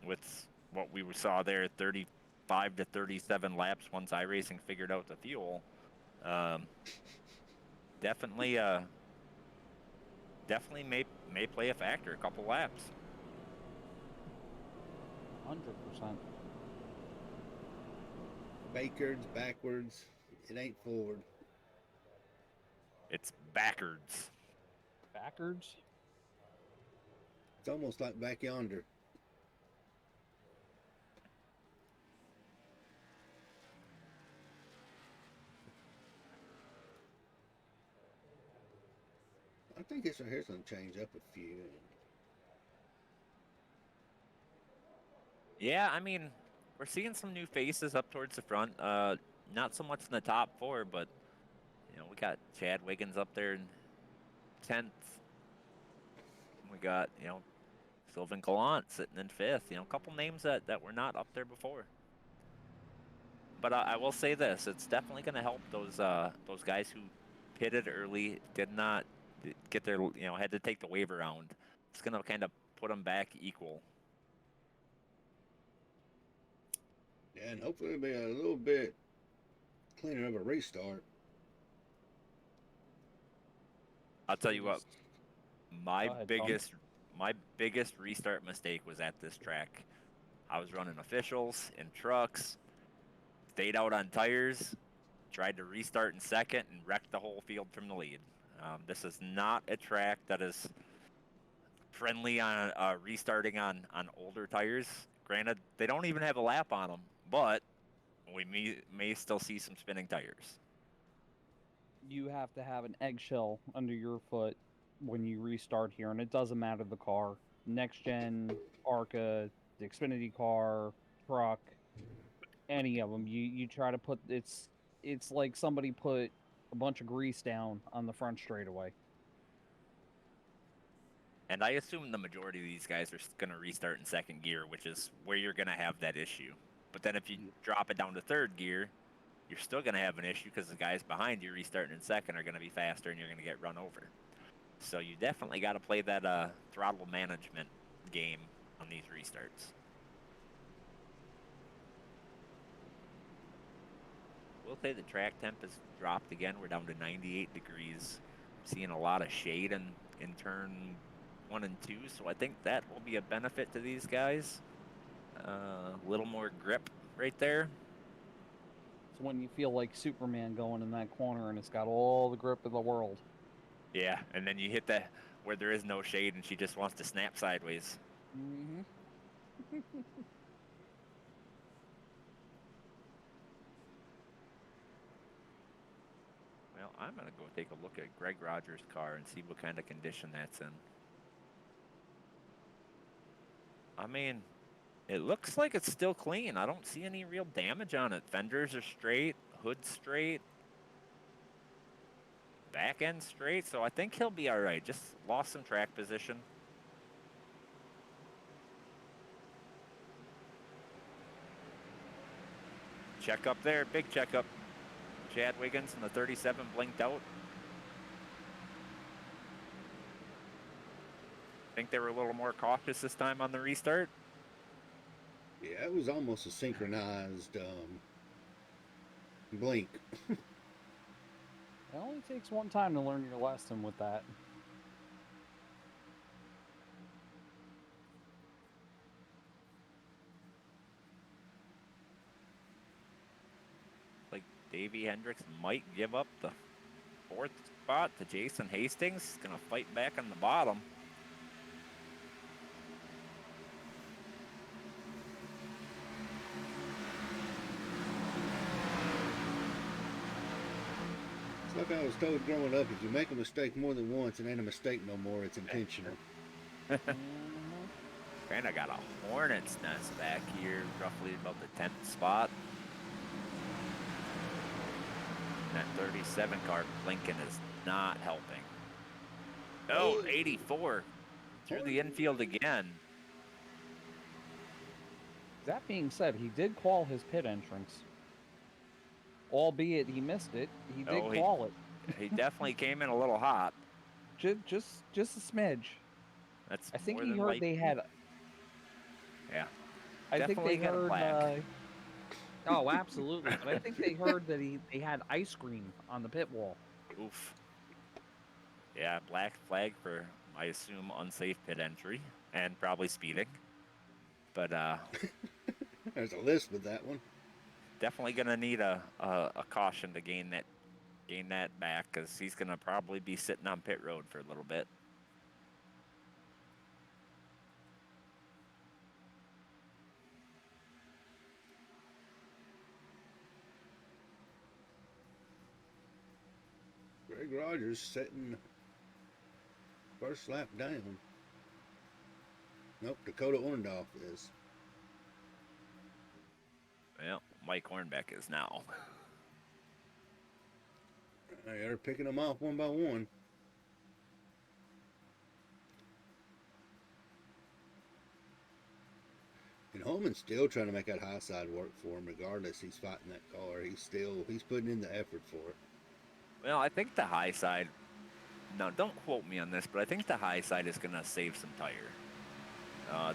with what we saw there, 35 to 37 laps once iRacing figured out the fuel, definitely may play a factor a couple laps. 100%. Backwards. It ain't forward. It's backwards. Backwards? It's almost like back yonder. I think this right here's going to change up a few. Yeah, I mean, we're seeing some new faces up towards the front. Not so much in the top four, but we got Chad Wiggins up there in 10th. We got Sylvain Gallant sitting in 5th. A couple names that were not up there before. But I will say this: it's definitely going to help those guys who pitted early, did not get their had to take the wave around. It's going to kind of put them back equal. Yeah, and hopefully it'll be a little bit cleaner of a restart. I'll tell you what, my ahead, biggest restart mistake was at this track. I was running officials in trucks, stayed out on tires, tried to restart in second, and wrecked the whole field from the lead. This is not a track that is friendly on restarting on older tires. Granted, they don't even have a lap on them, but we may still see some spinning tires. You have to have an eggshell under your foot when you restart here, and it doesn't matter the car. Next gen, ARCA, the Xfinity car, truck, any of them. You try to put it's like somebody put a bunch of grease down on the front straightaway. And I assume the majority of these guys are going to restart in second gear, which is where you're going to have that issue. But then if you drop it down to third gear, you're still going to have an issue because the guys behind you restarting in second are going to be faster and you're going to get run over. So you definitely got to play that throttle management game on these restarts. We'll say the track temp has dropped again. We're down to 98 degrees. Seeing a lot of shade in turn 1 and 2, so I think that will be a benefit to these guys. A little more grip right there. It's when you feel like Superman going in that corner and it's got all the grip in the world. Yeah, and then you hit that where there is no shade and she just wants to snap sideways. Mm-hmm. Well, I'm going to go take a look at Greg Rogers' car and see what kind of condition that's in. I mean, it looks like it's still clean. I don't see any real damage on it. Fenders are straight, hood's straight, back end straight, so I think he'll be all right. Just lost some track position. Check up there, big checkup. Chad Wiggins in the 37 blinked out. Think they were a little more cautious this time on the restart. Yeah, it was almost a synchronized blink. It only takes one time to learn your lesson with that. Like Davey Hendricks might give up the 4th spot to Jason Hastings. Gonna fight back on the bottom. It's like I was told growing up, if you make a mistake more than once, it ain't a mistake no more, it's intentional. Kinda got a hornet's nest back here, roughly about the 10th spot. That 37 car blinking is not helping. Oh, 84 through the infield again. That being said, he did call his pit entrance. Albeit he missed it, he did call it. He definitely came in a little hot. Just a smidge. That's I think more he than heard likely. they had. Yeah. I think Definitely they got a heard. black. Oh, absolutely. But I think they heard that they had ice cream on the pit wall. Oof. Yeah, black flag for, I assume, unsafe pit entry and probably speeding. But There's a list with that one. definitely gonna need a caution to gain that back, because he's gonna probably be sitting on pit road for a little bit. Greg Rogers setting first lap down. Nope, Dakota Orndorff is. Well, Mike Hornbeck is now. They're picking them off one by one. And Holman's still trying to make that high side work for him, regardless. He's fighting that car. He's putting in the effort for it. Well, I think the high side. Now, don't quote me on this, but I think the high side is gonna save some tire.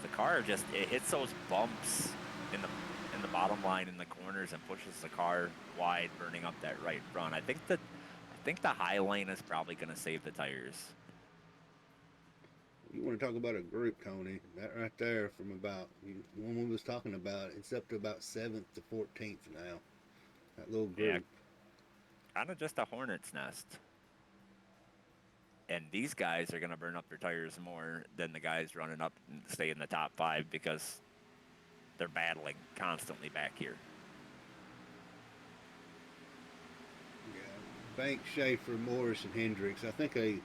The car just hits those bumps in the bottom line in the corners and pushes the car wide, burning up that right front. I think the high lane is probably gonna save the tires. You want to talk about a group, Tony? That right there, from about the one we was talking about, it's up to about 7th to 14th now. That little group. Yeah, kind of just a hornet's nest. And these guys are going to burn up their tires more than the guys running up and stay in the top 5, because they're battling constantly back here. Yeah, Banks, Schaefer, Morris, and Hendricks. I think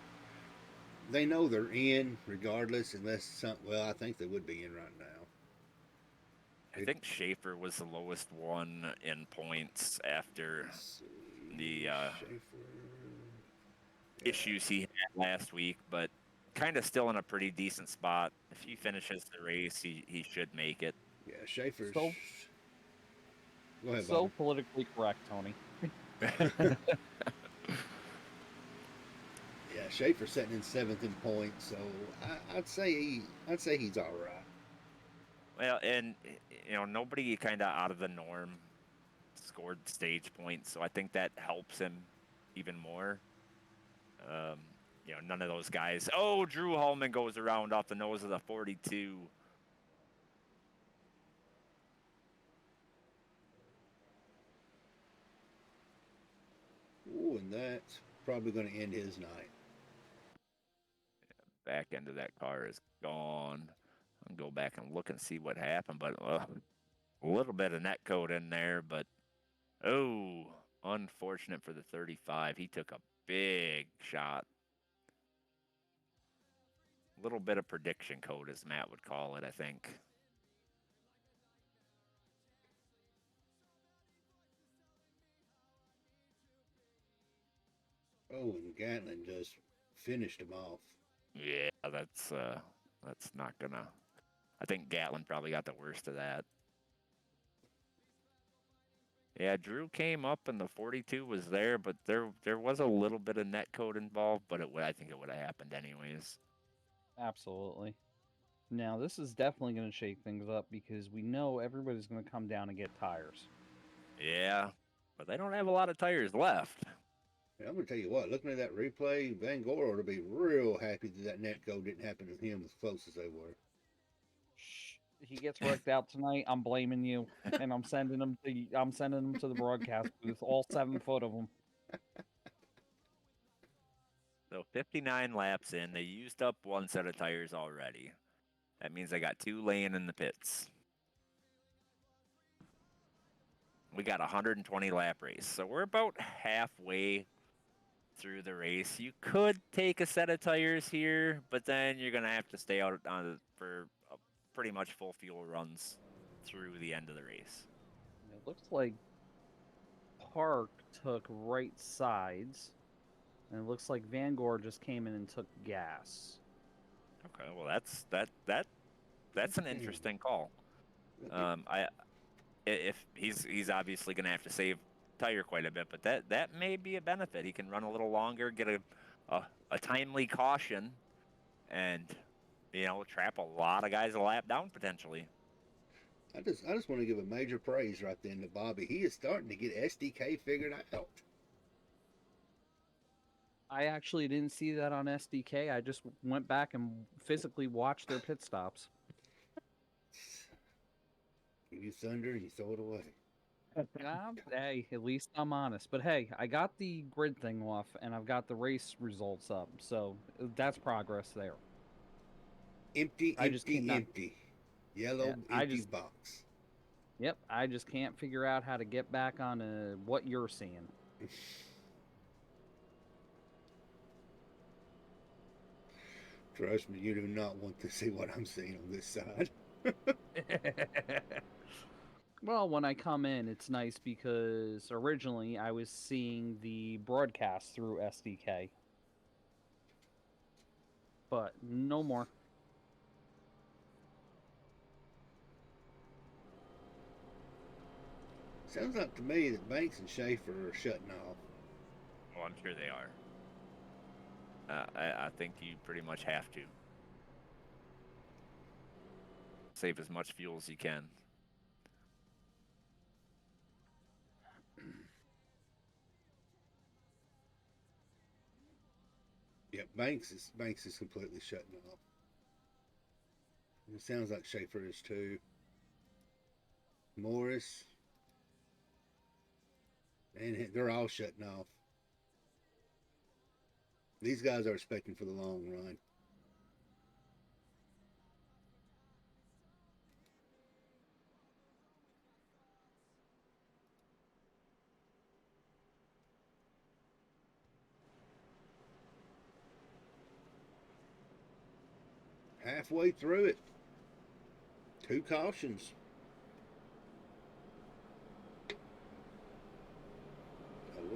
they know they're in regardless, unless I think they would be in right now. I think Schaefer was the lowest one in points after the issues he had last week, but kind of still in a pretty decent spot. If he finishes the race, he should make it. Yeah, Schaefer's. So- Go ahead, So Bobby. politically correct, Tony. Yeah, Schaefer's sitting in 7th in points, so I'd say he's all right. Well, and nobody kind of out of the norm scored stage points, so I think that helps him even more. None of those guys. Oh, Drew Hallman goes around off the nose of the 42. Ooh, and that's probably going to end his night. Back end of that car is gone. I'll go back and look and see what happened, but a little bit of net code in there, but unfortunate for the 35. He took a big shot. A little bit of prediction code, as Matt would call it, I think. Oh, and Gatlin just finished him off. Yeah, that's not gonna. I think Gatlin probably got the worst of that. Yeah, Drew came up and the 42 was there, but there was a little bit of net code involved, but I think it would have happened anyways. Absolutely. Now, this is definitely going to shake things up because we know everybody's going to come down and get tires. Yeah, but they don't have a lot of tires left. Yeah, I'm going to tell you what, looking at that replay, Van Gore ought to be real happy that net code didn't happen to him as close as they were. Shh. He gets wrecked out tonight. I'm blaming you, and I'm sending him to the broadcast booth. All 7 foot of them. So 59 laps in, they used up one set of tires already. That means they got 2 laying in the pits. We got a 120 lap race, so we're about halfway through the race. You could take a set of tires here, but then you're gonna have to stay out on for pretty much full fuel runs through the end of the race. It looks like Park took right sides, and it looks like Van Gore just came in and took gas. Okay, well that's an interesting call. If he's obviously gonna have to save tire quite a bit, but that may be a benefit. He can run a little longer, get a timely caution, and trap a lot of guys a lap down potentially. I just want to give a major praise right then to Bobby. He is starting to get SDK figured out. I actually didn't see that on SDK. I just went back and physically watched their pit stops. Give you thunder and you throw it away. Hey, at least I'm honest. But hey, I got the grid thing off, and I've got the race results up, so that's progress there. Empty, I just empty, cannot- empty. Yellow, Yeah, empty box. Yep, I just can't figure out how to get back on what you're seeing. Trust me, you do not want to see what I'm seeing on this side. Well, when I come in, it's nice because originally I was seeing the broadcast through SDK. But no more. Sounds like to me that Banks and Schaefer are shutting off. Well, I'm sure they are. I think you pretty much have to save as much fuel as you can. Yeah, Banks is completely shutting off. It sounds like Schaefer is too. Morris. And they're all shutting off. These guys are expecting for the long run. Halfway through it. 2 cautions.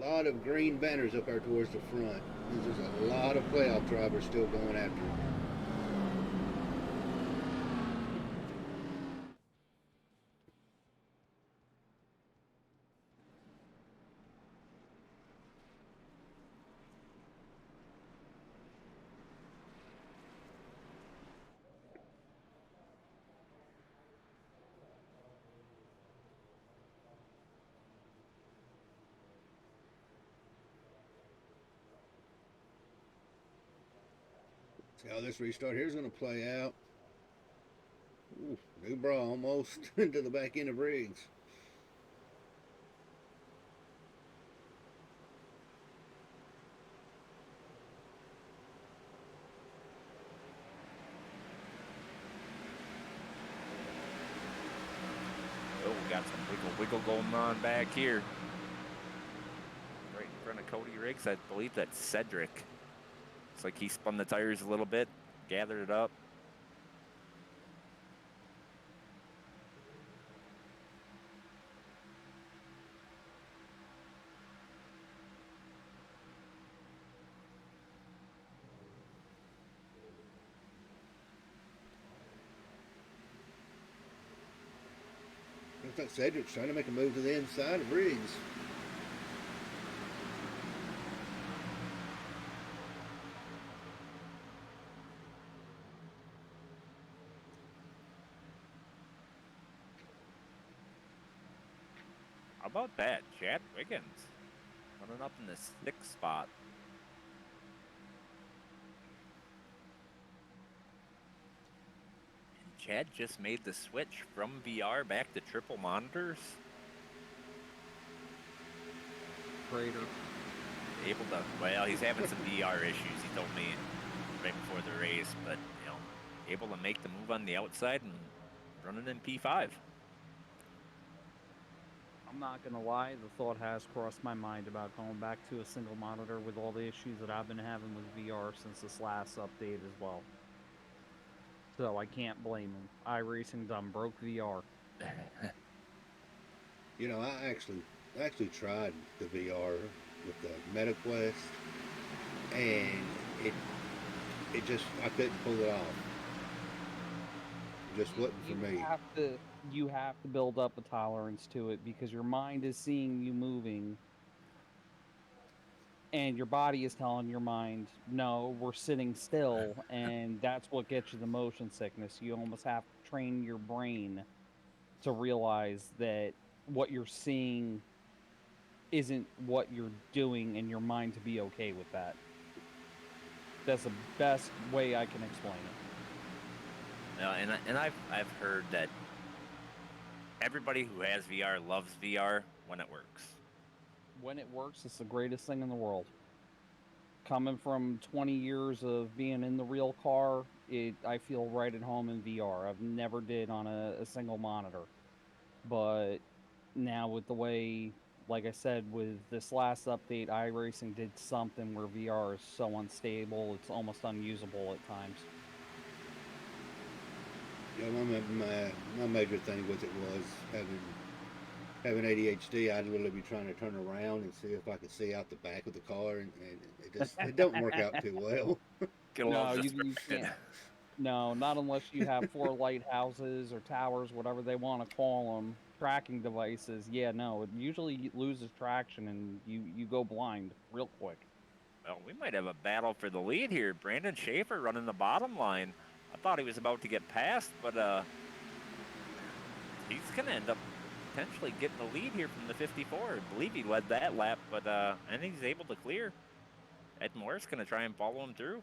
a lot of green banners up there towards the front. There's a lot of playoff drivers still going after him. See how this restart here is going to play out. Ooh, new bra almost into the back end of Riggs. Oh, we got some wiggle going on back here. Right in front of Cody Riggs. I believe that's Cedric. Looks like he spun the tires a little bit, gathered it up. Looks like Cedric's trying to make a move to the inside of Riggs. How about that? Chad Wiggins running up in the 6th spot. And Chad just made the switch from VR back to triple monitors. Crater. Able to, well, he's having some VR issues, he told me right before the race, but, able to make the move on the outside and running in P5. I'm not gonna lie, the thought has crossed my mind about going back to a single monitor with all the issues that I've been having with VR since this last update as well. So I can't blame him. iRacing done broke VR. You know, I actually tried the VR with the MetaQuest, and it just, I couldn't pull it off. It just wasn't for me. You have to build up a tolerance to it because your mind is seeing you moving and your body is telling your mind, no, we're sitting still, and that's what gets you the motion sickness. You almost have to train your brain to realize that what you're seeing isn't what you're doing and your mind to be okay with that. That's the best way I can explain it. No, and I've heard that everybody who has VR loves VR when it works. When it works, it's the greatest thing in the world. Coming from 20 years of being in the real car, I feel right at home in VR. I've never did on a single monitor. But now with the way, like I said, with this last update, iRacing did something where VR is so unstable, it's almost unusable at times. Yeah, my major thing was having ADHD. I'd literally be trying to turn around and see if I could see out the back of the car, and it don't work out too well. Get a little No, you distracted. can't. No, not unless you have 4 lighthouses or towers, whatever they want to call them, tracking devices. Yeah, no, it usually loses traction and you go blind real quick. Well, we might have a battle for the lead here. Brandon Schaefer running the bottom line. I thought he was about to get past, but he's going to end up potentially getting the lead here from the 54. I believe he led that lap, but I think he's able to clear. Ed Morris going to try and follow him through.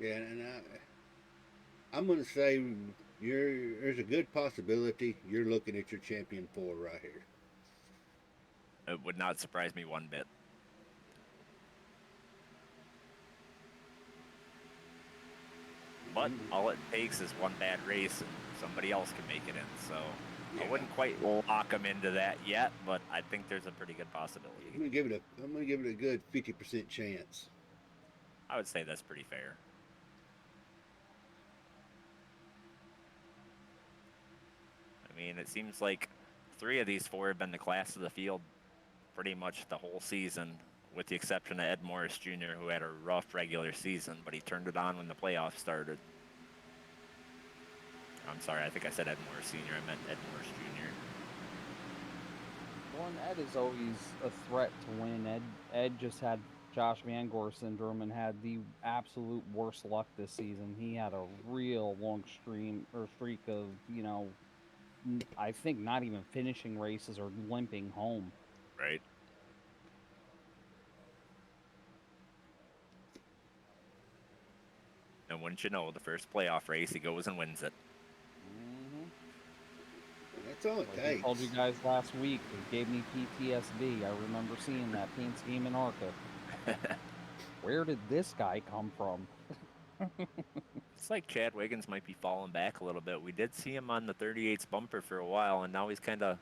Yeah, and I'm going to say there's a good possibility you're looking at your champion 4 right here. It would not surprise me one bit. But all it takes is one bad race and somebody else can make it in. So yeah. I wouldn't quite lock him into that yet, but I think there's a pretty good possibility. I'm gonna give it a good 50% chance. I would say that's pretty fair. I mean, it seems like 3 of these 4 have been the class of the field pretty much the whole season, with the exception of Ed Morris Jr., who had a rough regular season, but he turned it on when the playoffs started. I'm sorry, I think I said Ed Morris Sr. I meant Ed Morris Jr. Well, and Ed is always a threat to win. Ed just had Josh Van Gore syndrome and had the absolute worst luck this season. He had a real long streak of, I think not even finishing races or limping home. Right. And wouldn't you know, the first playoff race, he goes and wins it. That's all it Like I takes. told you guys last week, it gave me PTSD. I remember seeing that paint scheme in ARCA. Where did this guy come from? It's like Chad Wiggins might be falling back a little bit. We did see him on the 38's bumper for a while, and now he's kind of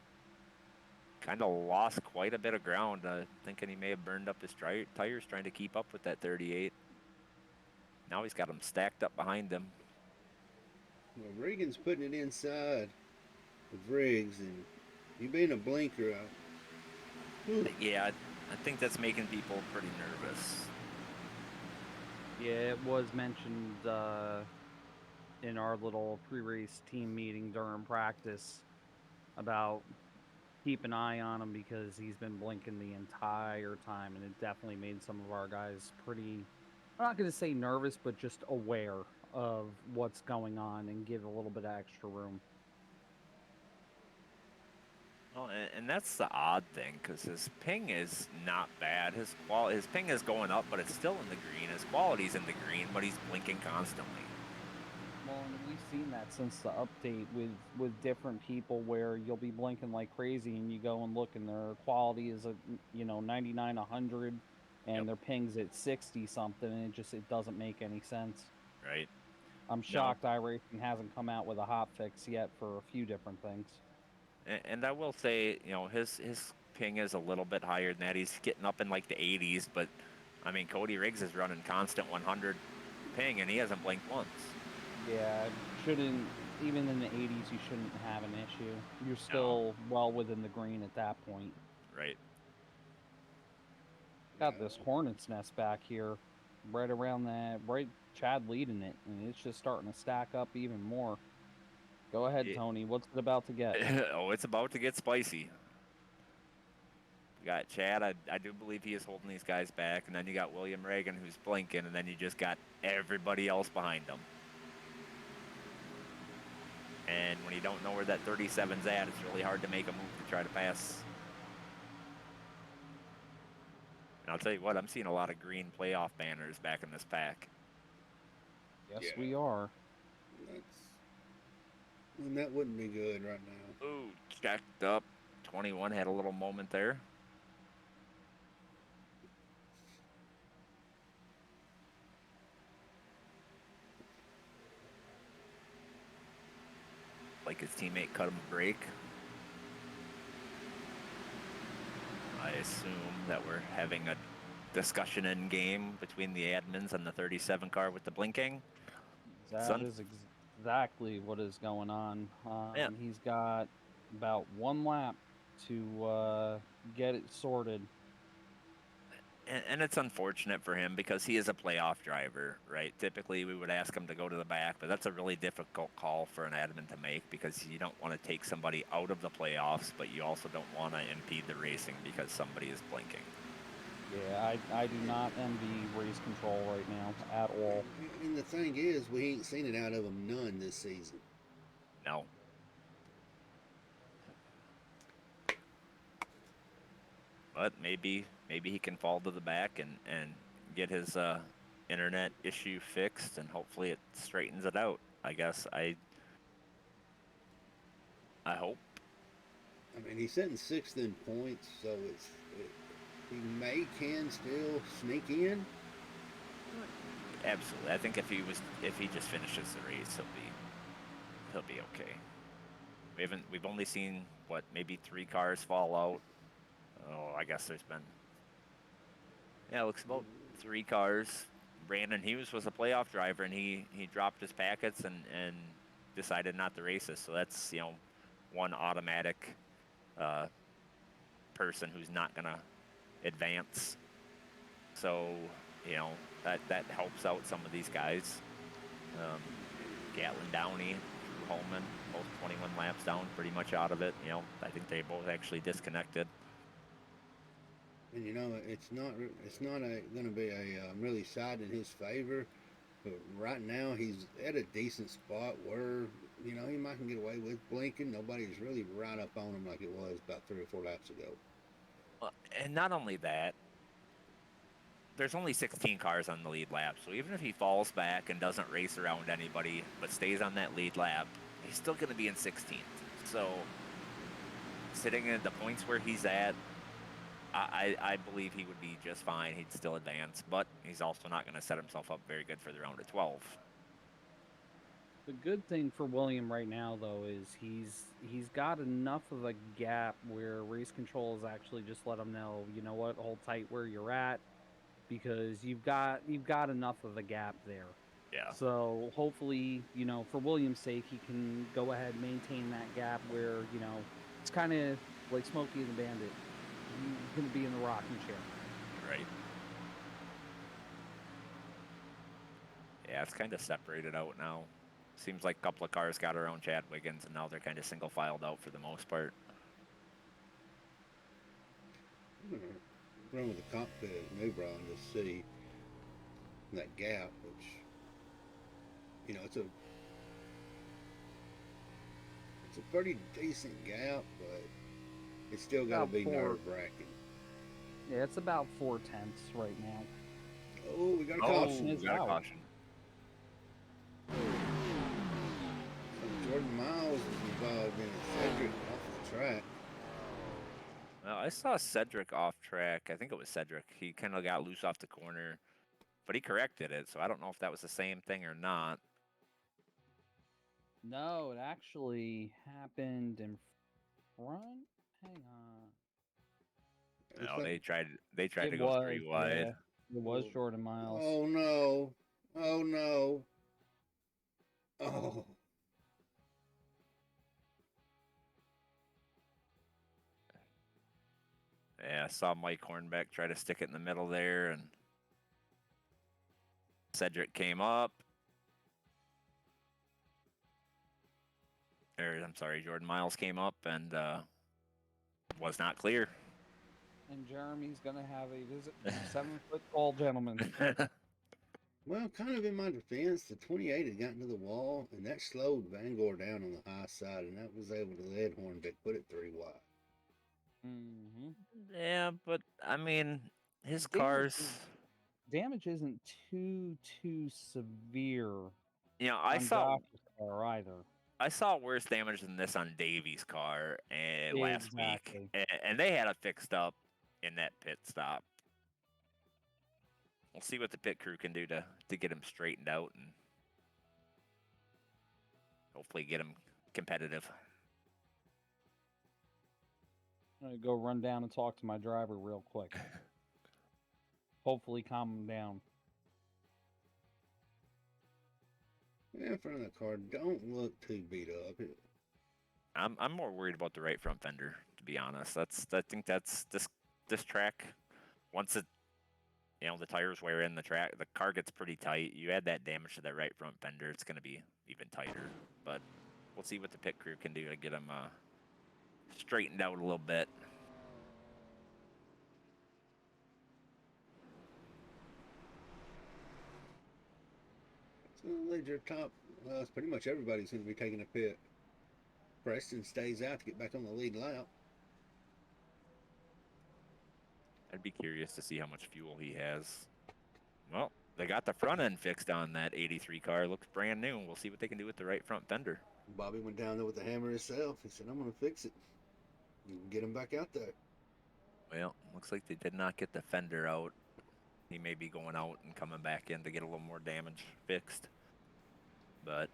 lost quite a bit of ground. Thinking he may have burned up his tires trying to keep up with that 38. Now he's got them stacked up behind him. Well, Regan's putting it inside with Riggs, and you being a blinker out. Yeah, I think that's making people pretty nervous. Yeah, it was mentioned in our little pre-race team meeting during practice about keep an eye on him because he's been blinking the entire time, and it definitely made some of our guys pretty, I'm not going to say nervous, but just aware of what's going on and give a little bit of extra room. Well, and that's the odd thing, because his ping is not bad. His ping is going up, but it's still in the green. His quality's in the green, but he's blinking constantly. Well, and we've seen that since the update with different people where you'll be blinking like crazy and you go and look and their quality is at 99, 100, and their ping's at 60 something, and it doesn't make any sense. Right. I'm shocked iRacing hasn't come out with a hot fix yet for a few different things. And I will say, his ping is a little bit higher than that. He's getting up in like the 80s, but I mean, Cody Riggs is running constant 100 ping, and he hasn't blinked once. Yeah, shouldn't, even in the 80s, you shouldn't have an issue. You're still well within the green at that point. Right. Got this hornet's nest back here, right around that, right, Chad leading it, and it's just starting to stack up even more. Go ahead, Tony. What's it about to get? Oh, it's about to get spicy. You got Chad. I do believe he is holding these guys back, and then you got William Reagan, who's blinking, and then you just got everybody else behind him. And when you don't know where that 37's at, it's really hard to make a move to try to pass. And I'll tell you what, I'm seeing a lot of green playoff banners back in this pack. Yes, we are. And that wouldn't be good right now. Ooh, jacked up. 21 had a little moment there. Like his teammate cut him a break. I assume that we're having a discussion in game between the admins and the 37 car with the blinking. That is exactly what is going on. He's got about 1 lap to get it sorted. And it's unfortunate for him because he is a playoff driver, right? Typically, we would ask him to go to the back, but that's a really difficult call for an admin to make because you don't want to take somebody out of the playoffs, but you also don't want to impede the racing because somebody is blinking. Yeah, I do not envy race control right now at all. And the thing is, we ain't seen it out of them none this season. No. But maybe he can fall to the back and get his internet issue fixed, and hopefully it straightens it out. I guess I hope. I mean, he's sitting 6th in points, so he can still sneak in. Absolutely. I think if he just finishes the race, he'll be okay. We've only seen maybe 3 cars fall out. Oh, I guess there's been, it looks about 3 cars. Brandon Hughes was a playoff driver, and he dropped his packets and decided not to race us. So that's, one automatic person who's not going to advance. So, you know, that helps out some of these guys. Gatlin Downey, Drew Holman, both 21 laps down, pretty much out of it. You know, I think they both actually disconnected. And you know, it's not going to be a really side in his favor. But right now, he's at a decent spot where, you know, he might can get away with blinking. Nobody's really right up on him like it was about 3 or 4 laps ago. And not only that, there's only 16 cars on the lead lap. So even if he falls back and doesn't race around anybody, but stays on that lead lap, he's still going to be in 16th. So sitting at the points where he's at, I believe he would be just fine. He'd still advance, but he's also not going to set himself up very good for the round of 12. The good thing for William right now, though, is he's got enough of a gap where race control has actually just let him know, you know what, hold tight where you're at, because you've got enough of a gap there. Yeah. So hopefully, you know, for William's sake, he can go ahead and maintain that gap where, you know, it's kind of like Smokey and the Bandit. He's going to be in the rocking chair. Right. Yeah, it's kind of separated out now. Seems like a couple of cars got around Chad Wiggins, and now they're kind of single filed out for the most part. Run with the cockpit maneuver on to see that gap, which, you know, it's a pretty decent gap, but it's still got to be nerve-wracking. Yeah, it's about 4/10 right now. Oh, we got a caution. We got a caution. Jordan Miles was involved in it. Cedric off the track. Well, I saw Cedric off track. I think it was Cedric. He kind of got loose off the corner, but he corrected it. So I don't know if that was the same thing or not. No, it actually happened in front. Hang on. No, they tried to go 3 wide. Yeah, it was Jordan Miles. Oh no! Oh no! Oh. Yeah, I saw Mike Hornbeck try to stick it in the middle there, and Cedric came up. I'm sorry, Jordan Miles came up and was not clear. And Jeremy's going to have a visit from a 7-foot tall gentleman. Well, kind of in my defense, the 28 had gotten to the wall, and that slowed Vanguard down on the high side, and that was able to let Hornbeck put it 3 wide. Mm-hmm. Yeah, but I mean, his cars. Damage isn't too severe. You know, I on saw Josh's car either. I saw worse damage than this on Davy's car last week, Exactly. and they had it fixed up in that pit stop. We'll see what the pit crew can do to get him straightened out and hopefully get him competitive. I'm going to go run down and talk to my driver real quick. Hopefully calm him down. In front of the car, don't look too beat up. I'm more worried about the right front fender, to be honest. I think that's this track. Once it, you know, the tires wear in, the car gets pretty tight. You add that damage to that right front fender, it's going to be even tighter. But we'll see what the pit crew can do to get him straightened out a little bit. So your top, it's pretty much everybody's going to be taking a pit. Preston stays out to get back on the lead lap. I'd be curious to see how much fuel he has. Well, they got the front end fixed on that 83 car. Looks brand new. We'll see what they can do with the right front fender. Bobby went down there with the hammer himself. He said, I'm going to fix it. You can get him back out there. Well, looks like they did not get the fender out. He may be going out and coming back in to get a little more damage fixed. But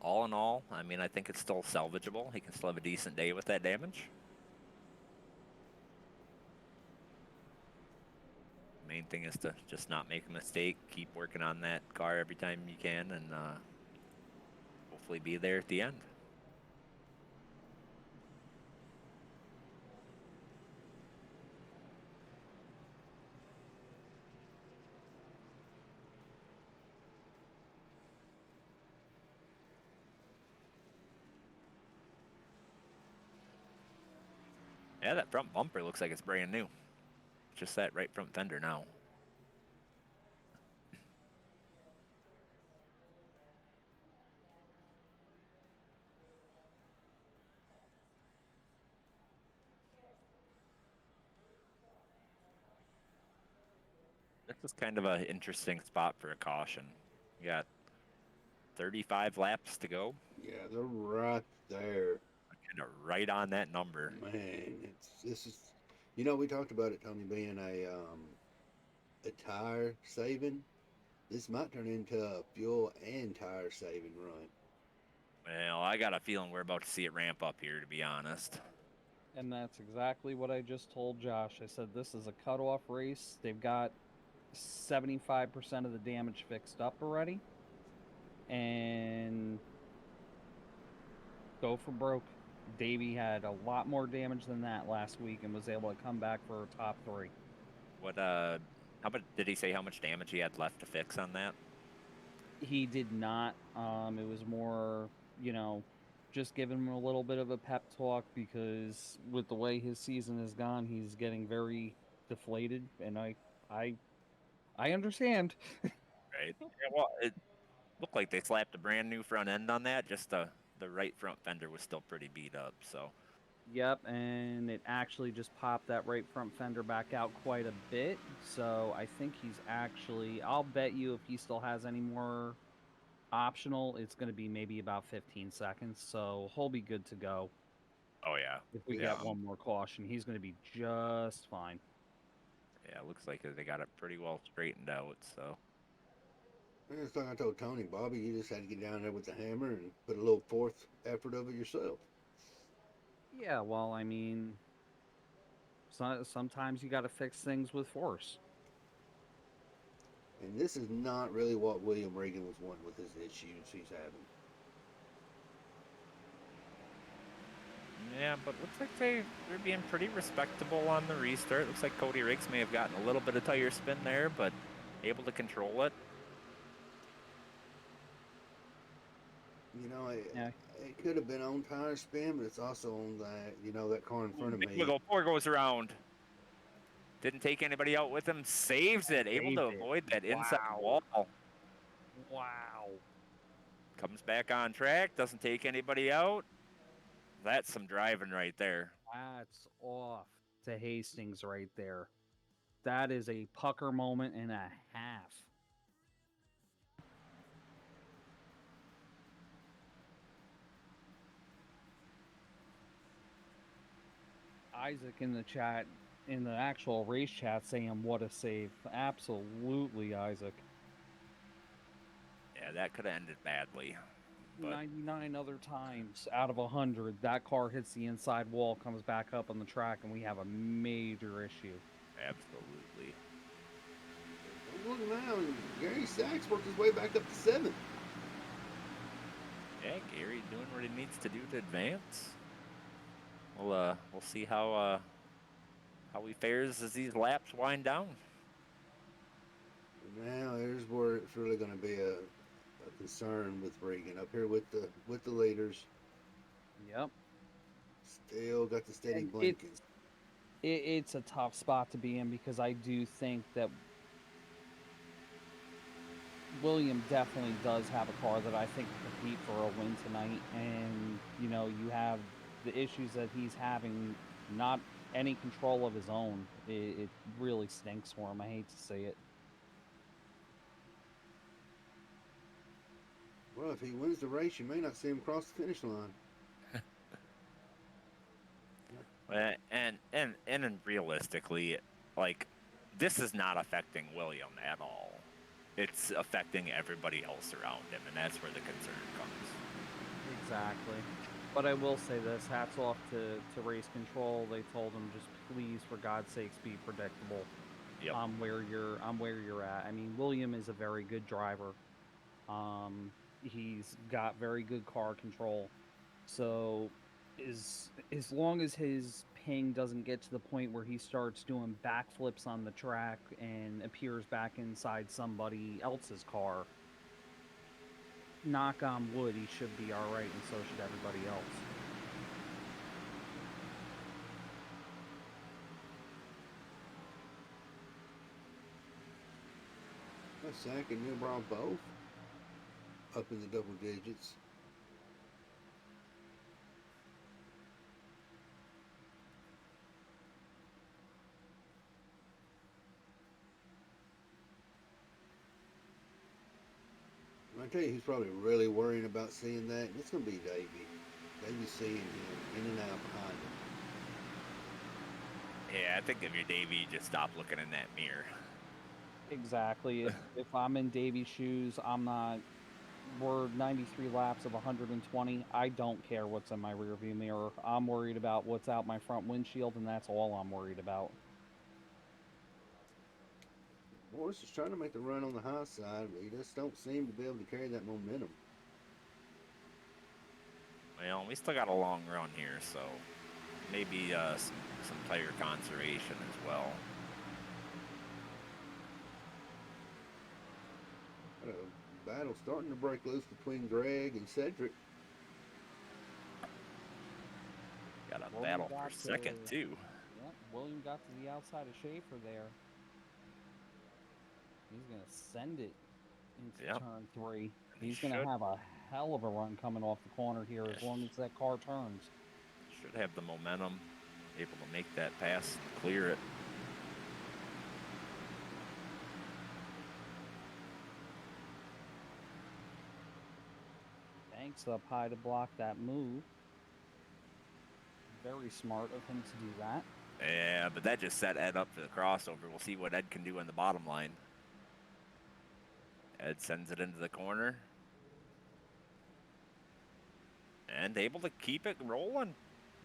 all in all, I mean, I think it's still salvageable. He can still have a decent day with that damage. Main thing is to just not make a mistake. Keep working on that car every time you can, and hopefully be there at the end. Yeah, that front bumper looks like it's brand new. Just that right front fender now. This is kind of an interesting spot for a caution. You got 35 laps to go. Yeah, they're right there. Kind of right on that number. Man, this is, you know, we talked about it, Tony, being a tire saving. This might turn into a fuel and tire saving run. Well, I got a feeling we're about to see it ramp up here, to be honest. And that's exactly what I just told Josh. I said this is a cutoff race. They've got 75% of the damage fixed up already. And go for broke. Davey had a lot more damage than that last week and was able to come back for a top 3. What how much did he say how much damage he had left to fix on that? He did not. It was more, you know, just giving him a little bit of a pep talk because with the way his season has gone, he's getting very deflated, and I understand. Right. Yeah, well, it looked like they slapped a brand new front end on that. Just the right front fender was still pretty beat up. So Yep, and it actually just popped that right front fender back out quite a bit. So I think he's actually, I'll bet you if he still has any more optional, it's going to be maybe about 15 seconds. So he'll be good to go. oh yeah, If we yeah, get one more caution, he's going to be just fine. yeah. It looks like they got it pretty well straightened out. So It's like I told Tony, Bobby, you just had to get down there with the hammer and put a little forth effort of it yourself. Yeah, well, I mean, sometimes you got to fix things with force. And this is not really what William Regan was wanting with his issues he's having. yeah, but looks like they're being pretty respectable on the restart. Looks like Cody Riggs may have gotten a little bit of tire spin there, but able to control it. You know, Yeah. it could have been on tire spin, but it's also on that, you know, that car in front of Big me. wiggle, 4 goes around. Didn't take anybody out with him. Saves it. Able to Saved it. avoid that inside Wow. wall. Wow. Comes back on track. Doesn't take anybody out. That's some driving right there. That's off to Hastings right there. That is a pucker moment and a half. Isaac in the chat, in the actual race chat, saying what a save. Absolutely, Isaac. Yeah, that could have ended badly. But 99 other times out of 100, that car hits the inside wall, comes back up on the track, and we have a major issue. absolutely. Look now, Gary Sachs worked his way back up to 7th. Yeah, Gary doing what he needs to do to advance. We'll see how he fares as these laps wind down. Now here's where it's really going to be a concern with Regan up here with the leaders. Yep. Still got the steady And blinking. It's a tough spot to be in because I do think that William definitely does have a car that I think can compete for a win tonight. And, you know, you have the issues that he's having, not any control of his own. It really stinks for him. I hate to say it. Well, if he wins the race, you may not see him cross the finish line. And realistically, like, this is not affecting William at all. It's affecting everybody else around him, and that's where the concern comes. Exactly. But I will say this, hats off to Race Control. They told him just please, for God's sakes, be predictable. Yep. Where you're at. I mean, William is a very good driver. He's got very good car control. So as long as his ping doesn't get to the point where he starts doing backflips on the track and appears back inside somebody else's car, knock on wood, he should be all right, and so should everybody else. Sack and Newbrow both up in the double digits. I tell you, he's probably really worrying about seeing that, and it's going to be Davey. Davey's seeing him in and out behind him. Yeah, I think if you're Davey, you just stop looking in that mirror. Exactly. If I'm in Davy's shoes, I'm not. We're 93 laps of 120. I don't care what's in my rearview mirror. I'm worried about what's out my front windshield, and that's all I'm worried about. Morris is trying to make the run on the high side, but he just don't seem to be able to carry that momentum. Well, we still got a long run here, so maybe some tire conservation as well. A battle starting to break loose between Greg and Cedric. Got a William battle got for second, to- too. Yep, William got to the outside of Schaefer there. He's going to send it into Yep. turn 3. He He's going to should. have a hell of a run coming off the corner here as long as that car turns. Should have the momentum, able to make that pass and clear it. Banks up high to block that move. Very smart of him to do that. Yeah, but that just set Ed up for the crossover. We'll see what Ed can do in the bottom line. Ed sends it into the corner. And able to keep it rolling.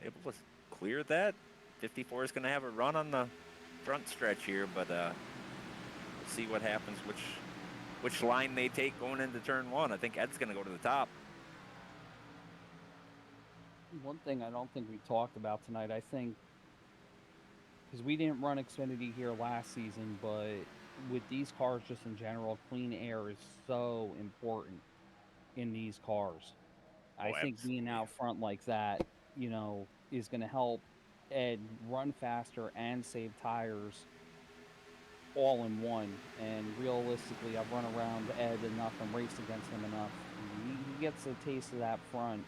Able to clear that. 54 is going to have a run on the front stretch here, but we'll see what happens, which line they take going into turn 1. I think Ed's going to go to the top. One thing I don't think we talked about tonight, I think, because we didn't run Xfinity here last season, but with these cars just in general, clean air is so important in these cars. I think being absolutely. out front like that, is going to help Ed run faster and save tires all in one. And realistically, I've run around Ed enough and raced against him enough. He gets a taste of that front,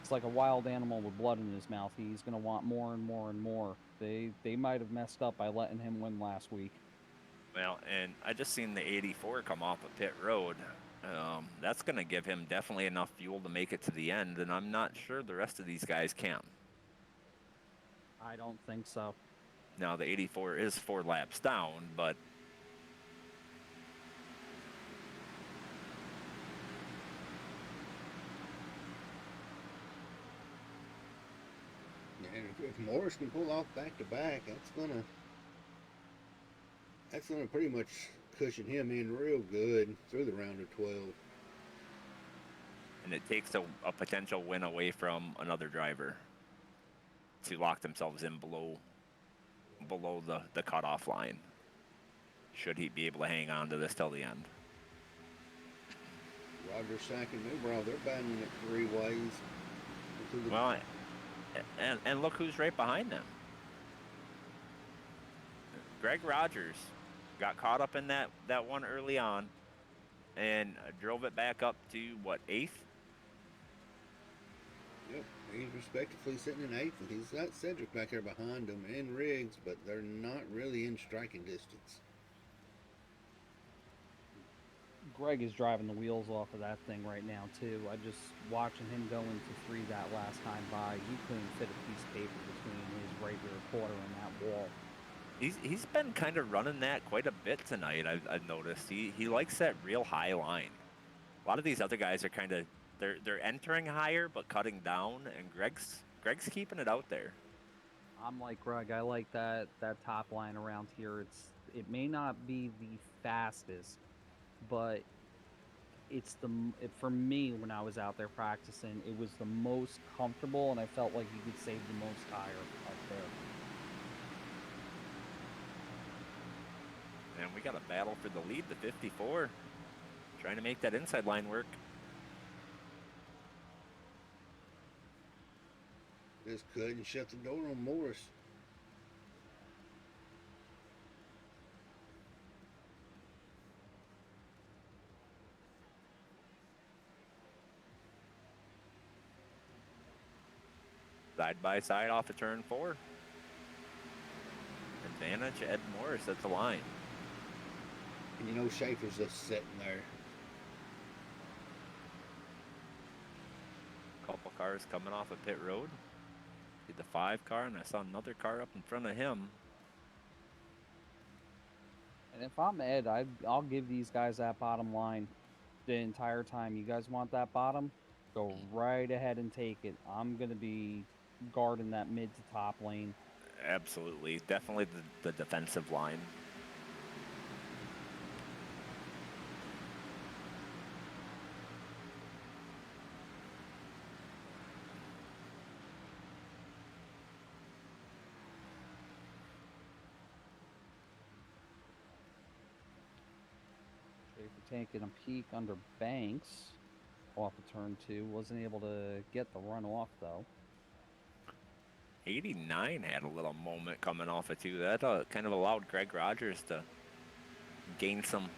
It's like a wild animal with blood in his mouth. He's going to want more and more and more. They might have messed up by letting him win last week. Well, and I just seen the 84 come off of pit road. That's going to give him definitely enough fuel to make it to the end, and I'm not sure the rest of these guys can. I don't think so. Now, the 84 is 4 laps down, but And if Morris can pull off back to back, that's gonna pretty much cushion him in real good through the round of 12. and it takes a potential win away from another driver to lock themselves in below the cutoff line. Should he be able to hang on to this till the end? Roger, Sack, and Newbrow, they're battling it 3 ways. Well, and look who's right behind them. Greg Rogers got caught up in that one early on and drove it back up to, what, 8th? Yep, he's respectively sitting in 8th, and he's got Cedric back there behind him and Riggs, but they're not really in striking distance. Greg is driving the wheels off of that thing right now, too. I just watching him go into 3 that last time by, he couldn't fit a piece of paper between his right rear quarter and that wall. He's been kind of running that quite a bit tonight. I've noticed he likes that real high line. A lot of these other guys are kind of they're entering higher but cutting down, and Greg's keeping it out there. I'm like Greg. I like that top line around here. It may not be the fastest, but for me when I was out there practicing, it was the most comfortable, and I felt like you could save the most tire up there. And we got a battle for the lead, the 54. Trying to make that inside line work. Just couldn't shut the door on Morris. side by side off of turn 4. Advantage Ed Morris at the line. And you know Schaefer's just sitting there. Couple cars coming off of pit road. See the 5 car, and I saw another car up in front of him. And if I'm Ed, I'll give these guys that bottom line the entire time. You guys want that bottom? Go right ahead and take it. I'm going to be guarding that mid to top lane. Absolutely. Definitely the defensive line. Taking a peek under Banks off of turn 2. Wasn't able to get the run off, though. 89 had a little moment coming off of 2. That kind of allowed Greg Rogers to gain some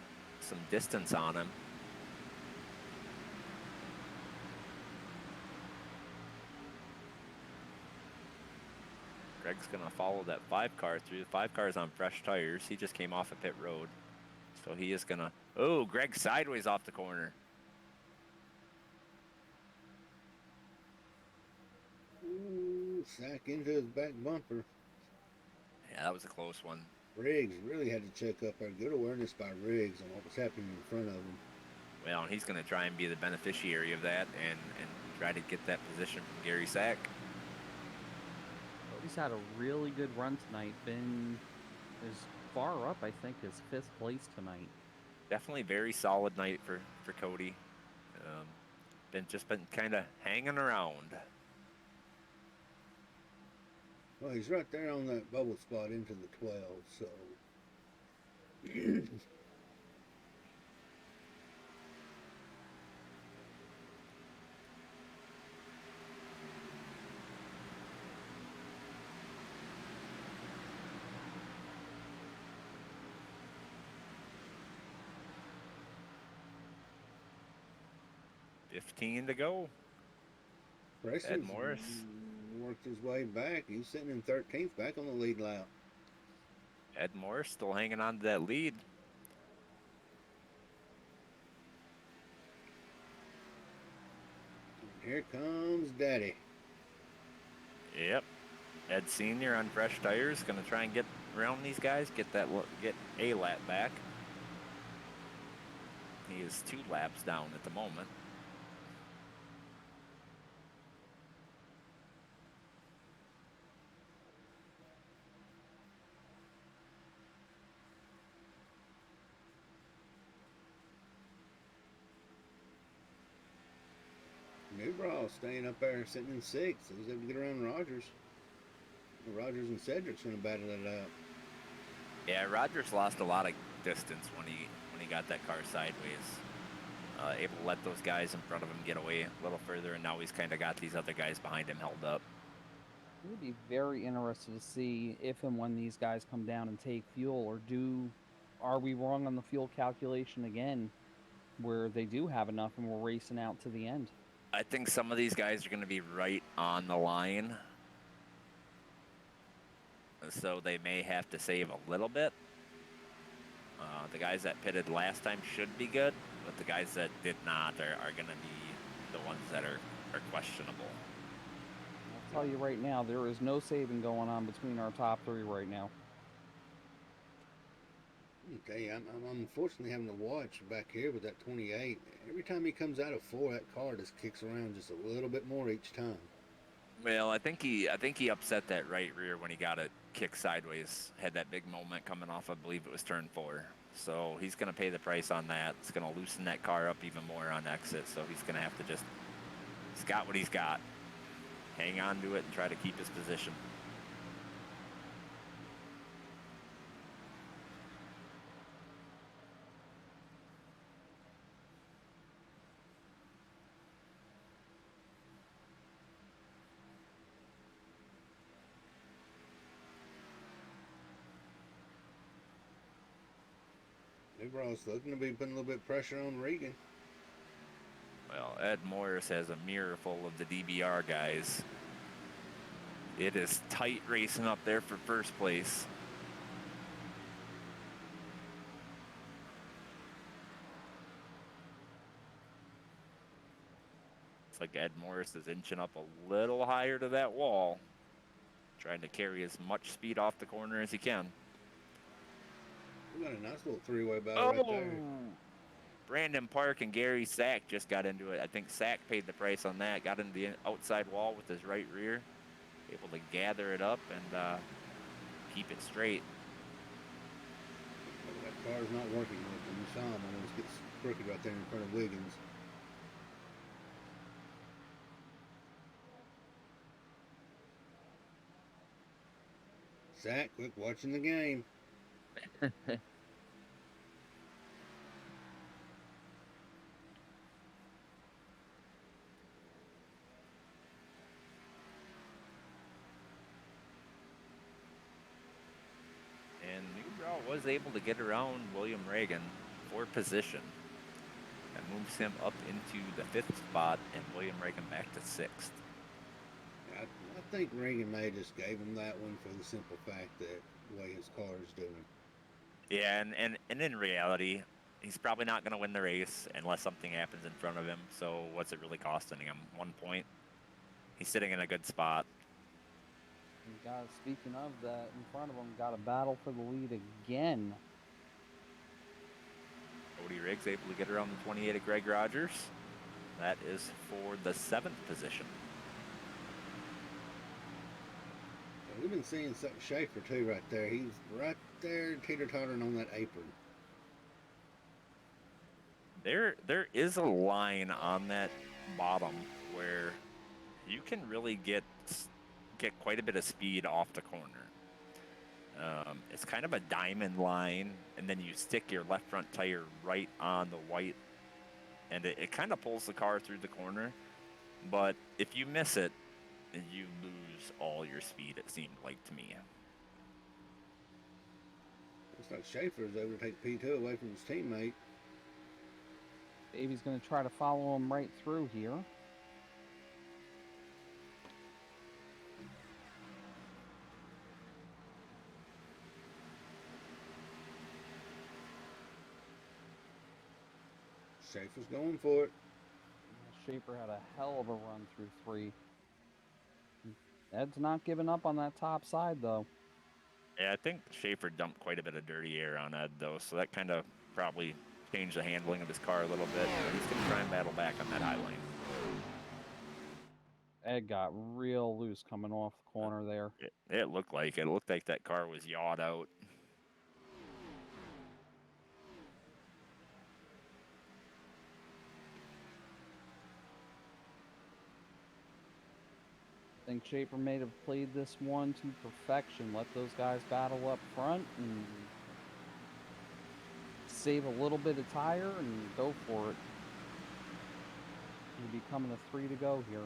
distance on him. Greg's going to follow that 5 car through. The 5 car's on fresh tires. He just came off of pit road. So he is going to... Oh, Greg sideways off the corner. Ooh, sack into his back bumper. Yeah, that was a close one. Riggs really had to check up there. Good awareness by Riggs on what was happening in front of him. Well, and he's going to try and be the beneficiary of that and try to get that position from Gary Sack. He's had a really good run tonight. Been as far up, I think, as 5th place tonight. Definitely very solid night for Cody. Been kind of hanging around. Well, he's right there on that bubble spot into the 12, so... 15 to go. Preston's Ed Morris worked his way back. He's sitting in 13th, back on the lead lap. Ed Morris still hanging on to that lead. And here comes Daddy. Yep. Ed Sr. on fresh tires, going to try and get around these guys, get a lap back. He is 2 laps down at the moment. Newbraw staying up there, sitting in 6th. He's able to get around Rogers. Rogers and Cedric's going to battle it out. Yeah, Rogers lost a lot of distance when he got that car sideways. Able to let those guys in front of him get away a little further, and now he's kind of got these other guys behind him held up. It would be very interested to see if and when these guys come down and take fuel, or are we wrong on the fuel calculation again, where they do have enough and we're racing out to the end. I think some of these guys are going to be right on the line, so they may have to save a little bit. The guys that pitted last time should be good, but the guys that did not are going to be the ones that are questionable. I'll tell you right now, there is no saving going on between our top 3 right now. Okay, I'm unfortunately having to watch back here with that 28. Every time he comes out of 4, that car just kicks around just a little bit more each time. Well, I think he upset that right rear when he got it kicked sideways. Had that big moment coming off, I believe it was turn 4. So he's going to pay the price on that. It's going to loosen that car up even more on exit. So he's going to have to he's got what he's got. Hang on to it and try to keep his position. Newbraw's looking to be putting a little bit of pressure on Regan. Well, Ed Morris has a mirror full of the DBR guys. It is tight racing up there for first place. Looks like Ed Morris is inching up a little higher to that wall, trying to carry as much speed off the corner as he can. We got a nice little three-way battle right there. Brandon Park and Gary Sack just got into it. I think Sack paid the price on that. Got into the outside wall with his right rear. Able to gather it up and keep it straight. Oh, that car's not working with him. You saw him almost get crooked right there in front of Wiggins. Zach, quit watching the game. And Newbrow was able to get around William Reagan for position. That moves him up into the 5th spot and William Reagan back to 6th. I think Reagan may just gave him that one for the simple fact that the way his car is doing. Yeah, and in reality, he's probably not going to win the race unless something happens in front of him. So what's it really costing him? 1 point. He's sitting in a good spot. Speaking of that, in front of him, got a battle for the lead again. Cody Riggs able to get around the 28 of Greg Rogers. That is for the 7th position. We've been seeing Schaefer too right there. He's right there teeter-tottering on that apron. There is a line on that bottom where you can really get quite a bit of speed off the corner. It's kind of a diamond line, and then you stick your left front tire right on the white, and it kind of pulls the car through the corner. But if you miss it, you lose all your speed, it seemed like to me. Looks like Schaefer's able to take P2 away from his teammate. Davey's going to try to follow him right through here. Schaefer's going for it. Schaefer had a hell of a run through 3. Ed's not giving up on that top side, though. Yeah, I think Schaefer dumped quite a bit of dirty air on Ed, though, so that kind of probably changed the handling of his car a little bit. But he's going to try and battle back on that high lane. Ed got real loose coming off the corner there. It looked like it. It looked like that car was yawed out. I think Schaefer may have played this one to perfection. Let those guys battle up front and save a little bit of tire and go for it. It'll be coming to 3 to go here.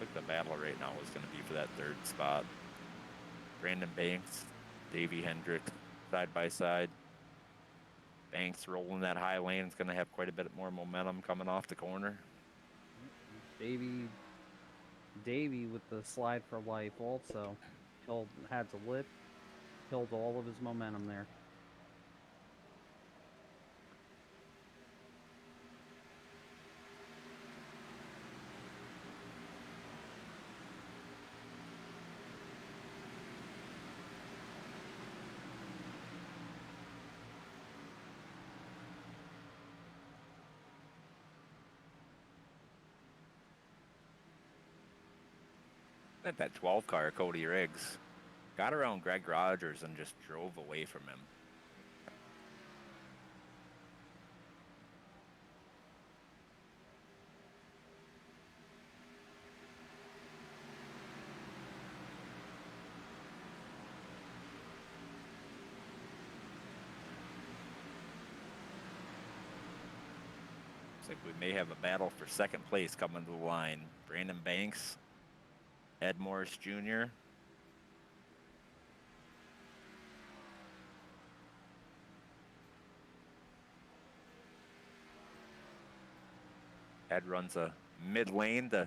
Like the battle right now is going to be for that 3rd spot. Brandon Banks, Davey Hendricks, side by side. Banks rolling that high lane is going to have quite a bit more momentum coming off the corner. Davey with the slide for life also had to lip, killed all of his momentum there. At that 12 car, Cody Riggs got around Greg Rogers and just drove away from him. Looks like we may have a battle for second place coming to the line. Brandon Banks, Ed Morris Jr. Ed runs a mid lane to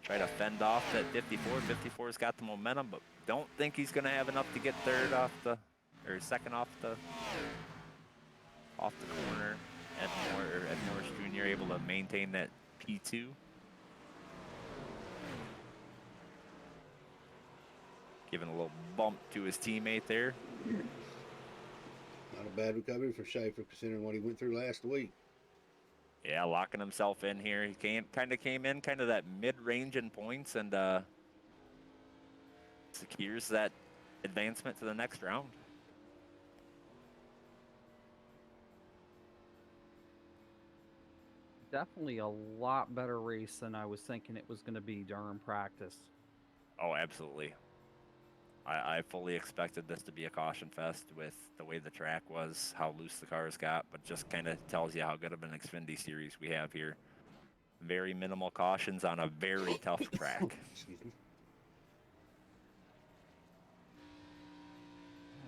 try to fend off that 54. 54's got the momentum, but don't think he's going to have enough to get third off the, or second off the corner. Ed Morris Jr. able to maintain that P2. Giving a little bump to his teammate there. Not a bad recovery for Schaefer considering what he went through last week. Yeah, locking himself in here. He kind of came in that mid-range in points and secures that advancement to the next round. Definitely a lot better race than I was thinking it was going to be during practice. Oh, absolutely. I fully expected this to be a caution fest with the way the track was, how loose the cars got, but just kind of tells you how good of an Xfinity series we have here. Very minimal cautions on a very tough track. Excuse me.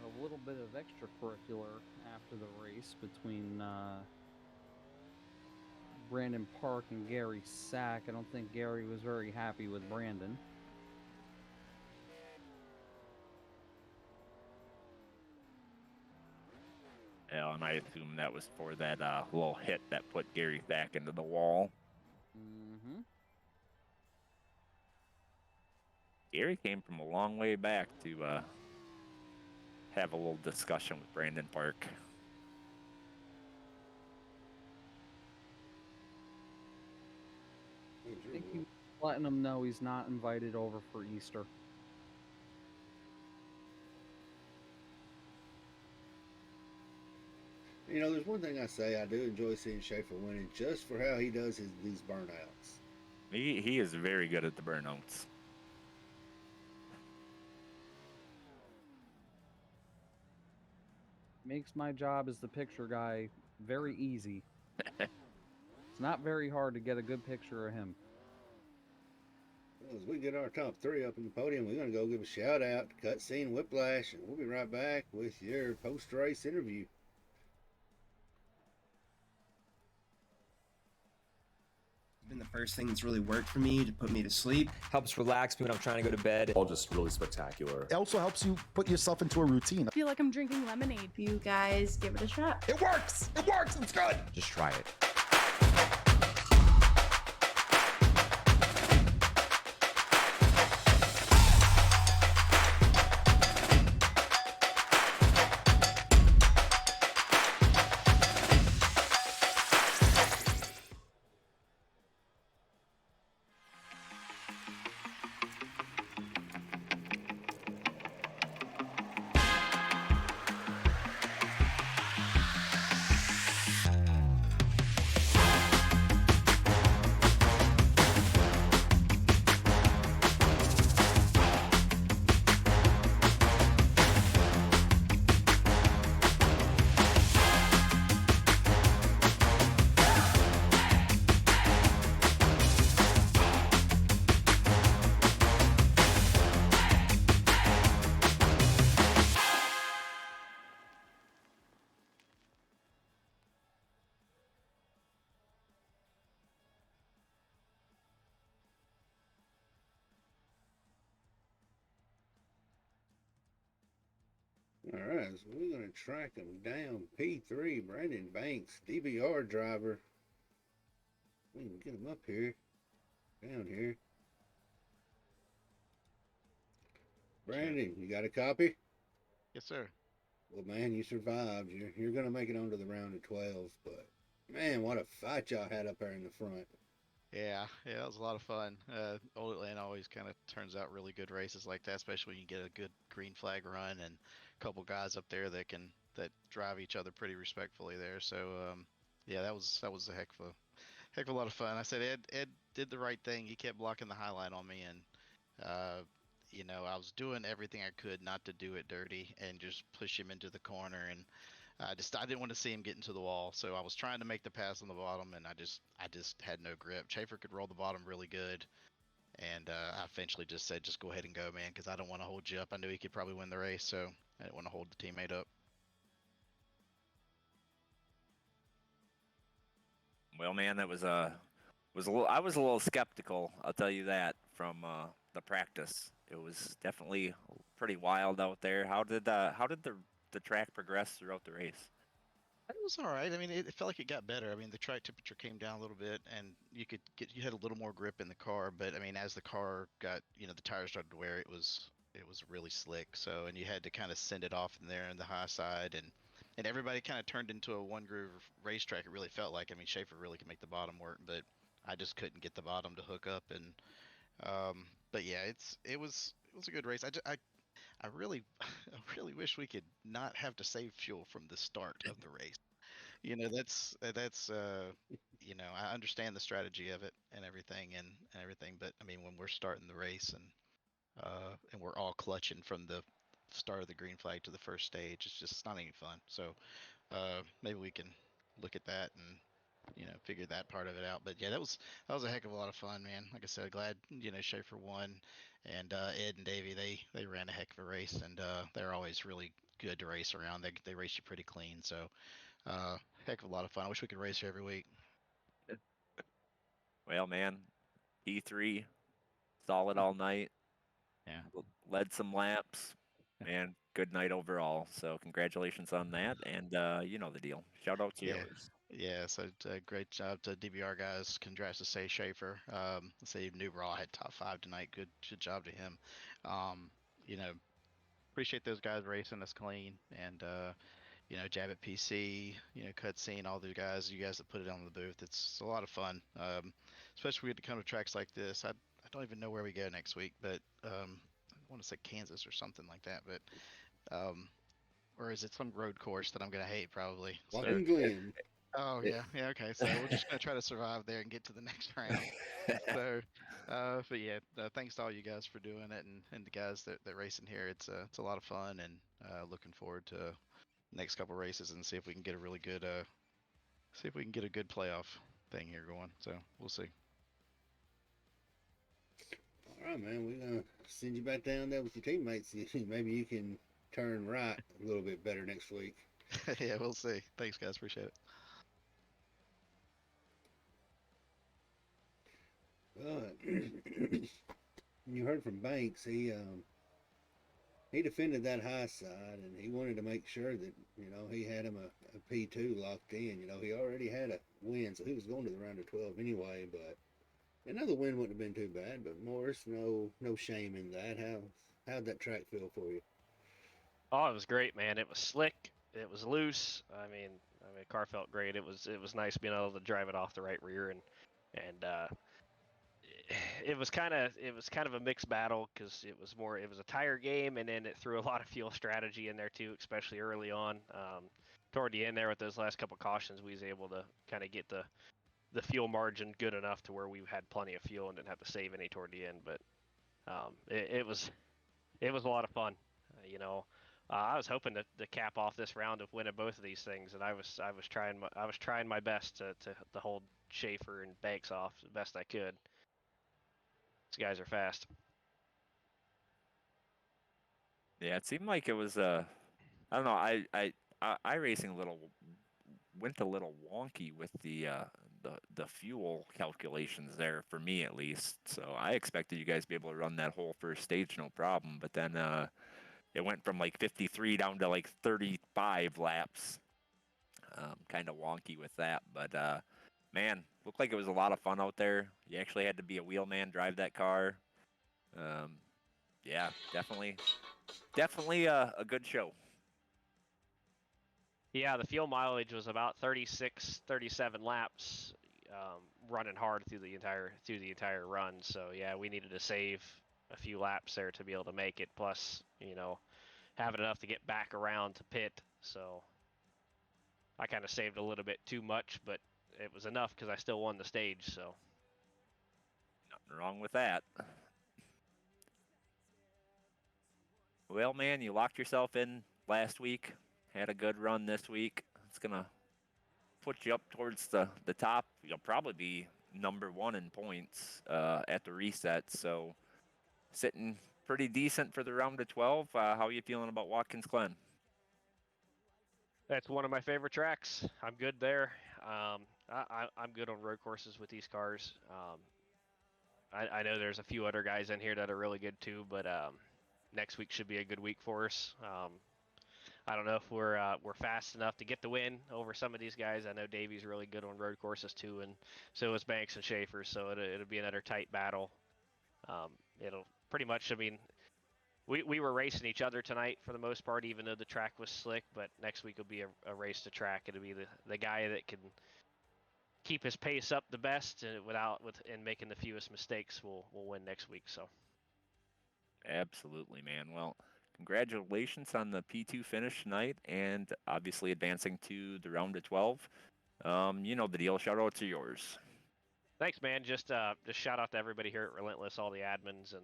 Had a little bit of extracurricular after the race between Brandon Park and Gary Sack. I don't think Gary was very happy with Brandon. Yeah, and I assume that was for that little hit that put Gary back into the wall. Mm-hmm. Gary came from a long way back to have a little discussion with Brandon Park. I think he's letting him know he's not invited over for Easter. You know, there's one thing I say, I do enjoy seeing Schaefer winning just for how he does these burnouts. He is very good at the burnouts. Makes my job as the picture guy very easy. It's not very hard to get a good picture of him. Well, as we get our top three up in the podium, we're going to go give a shout out to Cutscene Whiplash, and we'll be right back with your post-race interview. It's been the first thing that's really worked for me to put me to sleep. Helps relax me when I'm trying to go to bed. All just really spectacular. It also helps you put yourself into a routine. I feel like I'm drinking lemonade. You guys give it a shot. It works! It works! It's good! Just try it. All right, so we're going to track him down. P3, Brandon Banks, DBR driver. We can get him up here, down here. Brandon, you got a copy? Yes, sir. Well, man, you survived. You're going to make it onto the round of 12, but man, what a fight y'all had up there in the front. Yeah, it was a lot of fun. Old Atlanta always kind of turns out really good races like that, especially when you get a good green flag run and a couple guys up there that drive each other pretty respectfully there. So yeah, that was a heck of a lot of fun. I said Ed did the right thing. He kept blocking the highline on me, and I was doing everything I could not to do it dirty and just push him into the corner. And I didn't want to see him get into the wall, so I was trying to make the pass on the bottom, and I just had no grip. Schaefer could roll the bottom really good, and I eventually just said, just go ahead and go, man, because I don't want to hold you up. I knew he could probably win the race, so I didn't want to hold the teammate up. Well, man, that was a little. I was a little skeptical. I'll tell you that from the practice. It was definitely pretty wild out there. How did the track progress throughout the race? It was all right. I mean, it felt like it got better. I mean, the track temperature came down a little bit, and you had a little more grip in the car. But I mean, as the car got, the tires started to wear, it was really slick. So, and you had to kind of send it off in there in the high side, and everybody kind of turned into a one groove racetrack. It really felt like. I mean, Schaefer really could make the bottom work, but I just couldn't get the bottom to hook up. And but yeah, it was a good race. I really I really wish we could not have to save fuel from the start of the race. That's I understand the strategy of it and everything, but I mean when we're starting the race and we're all clutching from the start of the green flag to the first stage, it's not any fun. So maybe we can look at that and figure that part of it out. But yeah, that was a heck of a lot of fun, man. Like I said, glad Schaefer won, and Ed and Davey they ran a heck of a race, and they're always really good to race around. They race you pretty clean, so heck of a lot of fun. I wish we could race here every week. Well, man, E3 solid all night. Yeah. Led some laps, and good night overall. So congratulations on that, and you know the deal. Shout out to Yeah. yours. Yeah, so great job to DBR guys. Congrats to Say Schaefer. Say New Raw had top 5 tonight. Good job to him. Um, you know, appreciate those guys racing us clean, and Jab at PC, Cutscene, all the guys, you guys that put it on the booth. It's a lot of fun, especially when we get to come to tracks like this. I don't even know where we go next week, but I want to say Kansas or something like that, but or is it some road course that I'm gonna hate probably? Walking Glen. Oh yeah, okay. So we're just gonna try to survive there and get to the next round. So, but yeah, thanks to all you guys for doing it, and the guys that racing here. It's a lot of fun, and looking forward to next couple races and see if we can get a really good playoff thing here going. So we'll see. All right, man. We're gonna send you back down there with your teammates. Maybe you can turn right a little bit better next week. Yeah, we'll see. Thanks, guys. Appreciate it. But you heard from Banks, he defended that high side, and he wanted to make sure that he had him a P2 locked in. He already had a win, so he was going to the round of 12 anyway. But another win wouldn't have been too bad. But Morris, no shame in that. How'd that track feel for you? Oh, it was great, man. It was slick. It was loose. I mean, the car felt great. It was nice being able to drive it off the right rear, and it was kind of a mixed battle because it was a tire game, and then it threw a lot of fuel strategy in there too, especially early on. Toward the end there with those last couple cautions, we was able to kind of get the fuel margin good enough to where we had plenty of fuel and didn't have to save any toward the end. But it was a lot of fun. I was hoping to cap off this round of winning both of these things, and I was trying my best to hold Schaefer and Banks off the best I could. These guys are fast. Yeah, it seemed like it was I don't know. I racing went a little wonky with the fuel calculations there for me at least. So I expected you guys to be able to run that whole first stage no problem, but then it went from like 53 down to like 35 laps. Kind of wonky with that, but man, looked like it was a lot of fun out there. You actually had to be a wheelman drive that car. Yeah, definitely a good show. Yeah, the fuel mileage was about 36, 37 laps, running hard through the entire run. So yeah, we needed to save a few laps there to be able to make it. Plus, having enough to get back around to pit. So I kind of saved a little bit too much, but it was enough because I still won the stage. So nothing wrong with that. Well, man, you locked yourself in last week. had a good run this week. It's gonna put you up towards the top. You'll probably be number one in points at the reset. So sitting pretty decent for the round of 12. How are you feeling about Watkins Glen? That's one of my favorite tracks. I'm good there. I'm good on road courses with these cars. I know there's a few other guys in here that are really good too, but next week should be a good week for us. I don't know if we're fast enough to get the win over some of these guys. I know Davey's really good on road courses too, and so is Banks and Schaefer. So it'll be another tight battle. It'll pretty much. I mean, we were racing each other tonight for the most part, even though the track was slick. But next week will be a race to track. It'll be the guy that can keep his pace up the best and making the fewest mistakes will win next week. So. Absolutely, man. Well, congratulations on the P2 finish tonight, and obviously advancing to the round of 12. You know the deal. Shout out to yours. Thanks, man. Just shout out to everybody here at Relentless, all the admins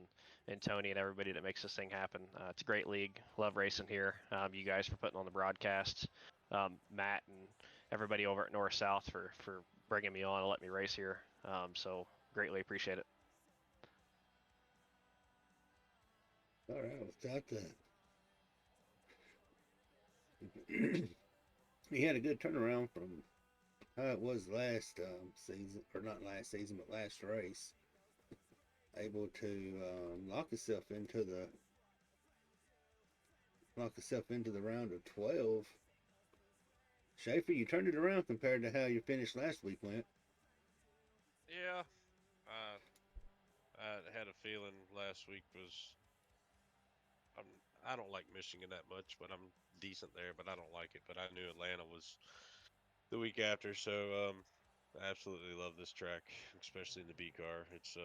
and Tony and everybody that makes this thing happen. It's a great league. Love racing here. You guys for putting on the broadcast. Matt and everybody over at North South for bringing me on and letting me race here. So greatly appreciate it. All right, without that, he had a good turnaround from how it was last season, or not last season, but last race. Able to lock himself into the round of 12. Schaefer, you turned it around compared to how your finish last week went. Yeah, I had a feeling last week was. I don't like Michigan that much, but I'm decent there. But I don't like it. But I knew Atlanta was the week after, so I absolutely love this track, especially in the B car. It's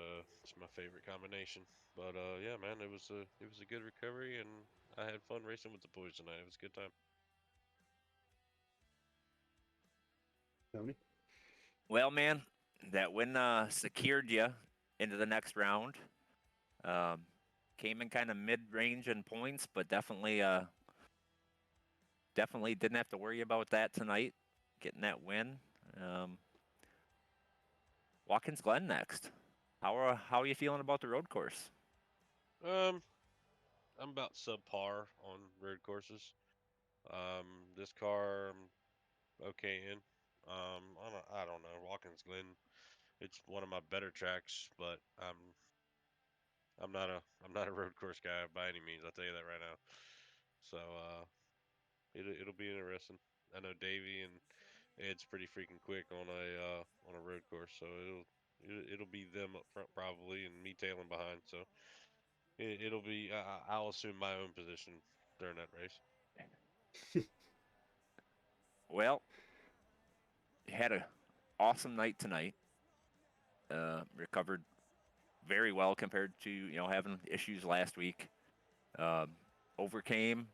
my favorite combination. But yeah, man, it was a good recovery, and I had fun racing with the boys tonight. It was a good time. Tony? Well, man, that win secured you into the next round. Came in kind of mid-range in points, but definitely didn't have to worry about that tonight. Getting that win. Watkins Glen next. How are you feeling about the road course? I'm about subpar on road courses. This car I'm okay in. I don't know. Watkins Glen, it's one of my better tracks, but I'm not a road course guy by any means. I'll tell you that right now. So it'll be interesting. I know Davey and Ed's pretty freaking quick on a road course, so it'll be them up front probably, and me tailing behind. So it'll be I'll assume my own position during that race. Well, had a awesome night tonight. Recovered very well compared to having issues last week. Um, Overcame,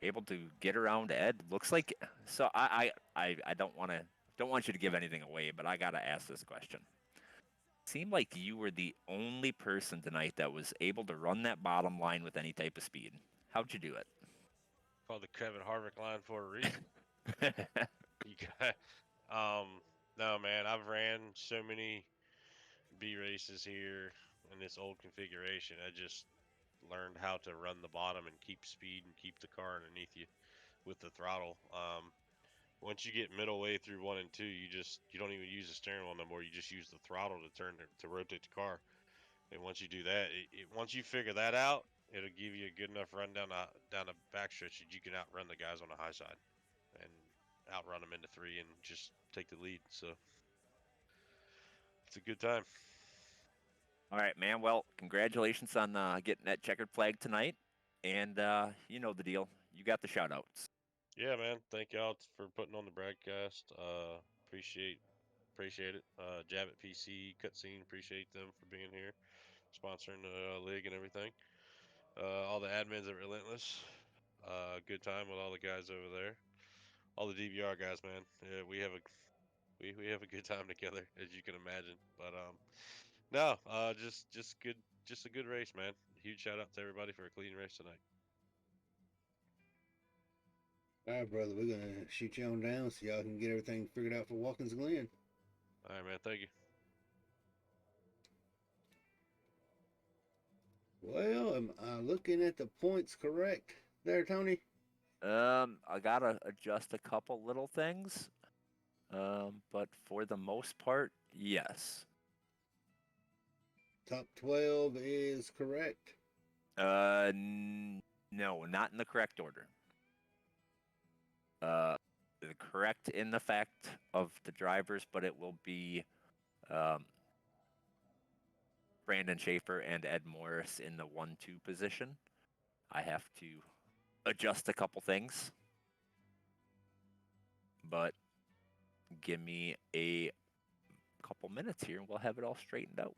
able to get around Ed. Looks like so. I don't want you to give anything away, but I gotta ask this question. Seemed like you were the only person tonight that was able to run that bottom line with any type of speed. How'd you do it? Called the Kevin Harvick line for a reason. You got no man. I've ran so many B races here in this old configuration. I just learned how to run the bottom and keep speed and keep the car underneath you with the throttle. Once you get middle way through 1 and 2, you don't even use the steering wheel no more. You just use the throttle to rotate the car. And once you do that, once you figure that out, it'll give you a good enough run down the backstretch that you can outrun the guys on the high side and outrun them into 3 and just take the lead. So it's a good time. All right, man. Well, congratulations on getting that checkered flag tonight. And you know the deal. You got the shout outs. Yeah, man. Thank y'all for putting on the broadcast. Appreciate it. Jabbit PC, Cutscene, appreciate them for being here, sponsoring the league and everything. All the admins at Relentless. Good time with all the guys over there. All the DVR guys, man. Yeah, we have a good time together, as you can imagine. But no, just a good race, man. Huge shout out to everybody for a clean race tonight. All right, brother, we're gonna shoot you on down so y'all can get everything figured out for Watkins Glen. All right, man. Thank you. Well, am I looking at the points correct there, Tony? I gotta adjust a couple little things. But for the most part, yes. Top 12 is correct. No, not in the correct order. The correct in the fact of the drivers, but it will be um, Brandon Schaefer and Ed Morris in the 1-2 position. I have to adjust a couple things, but give me a couple minutes here and we'll have it all straightened out.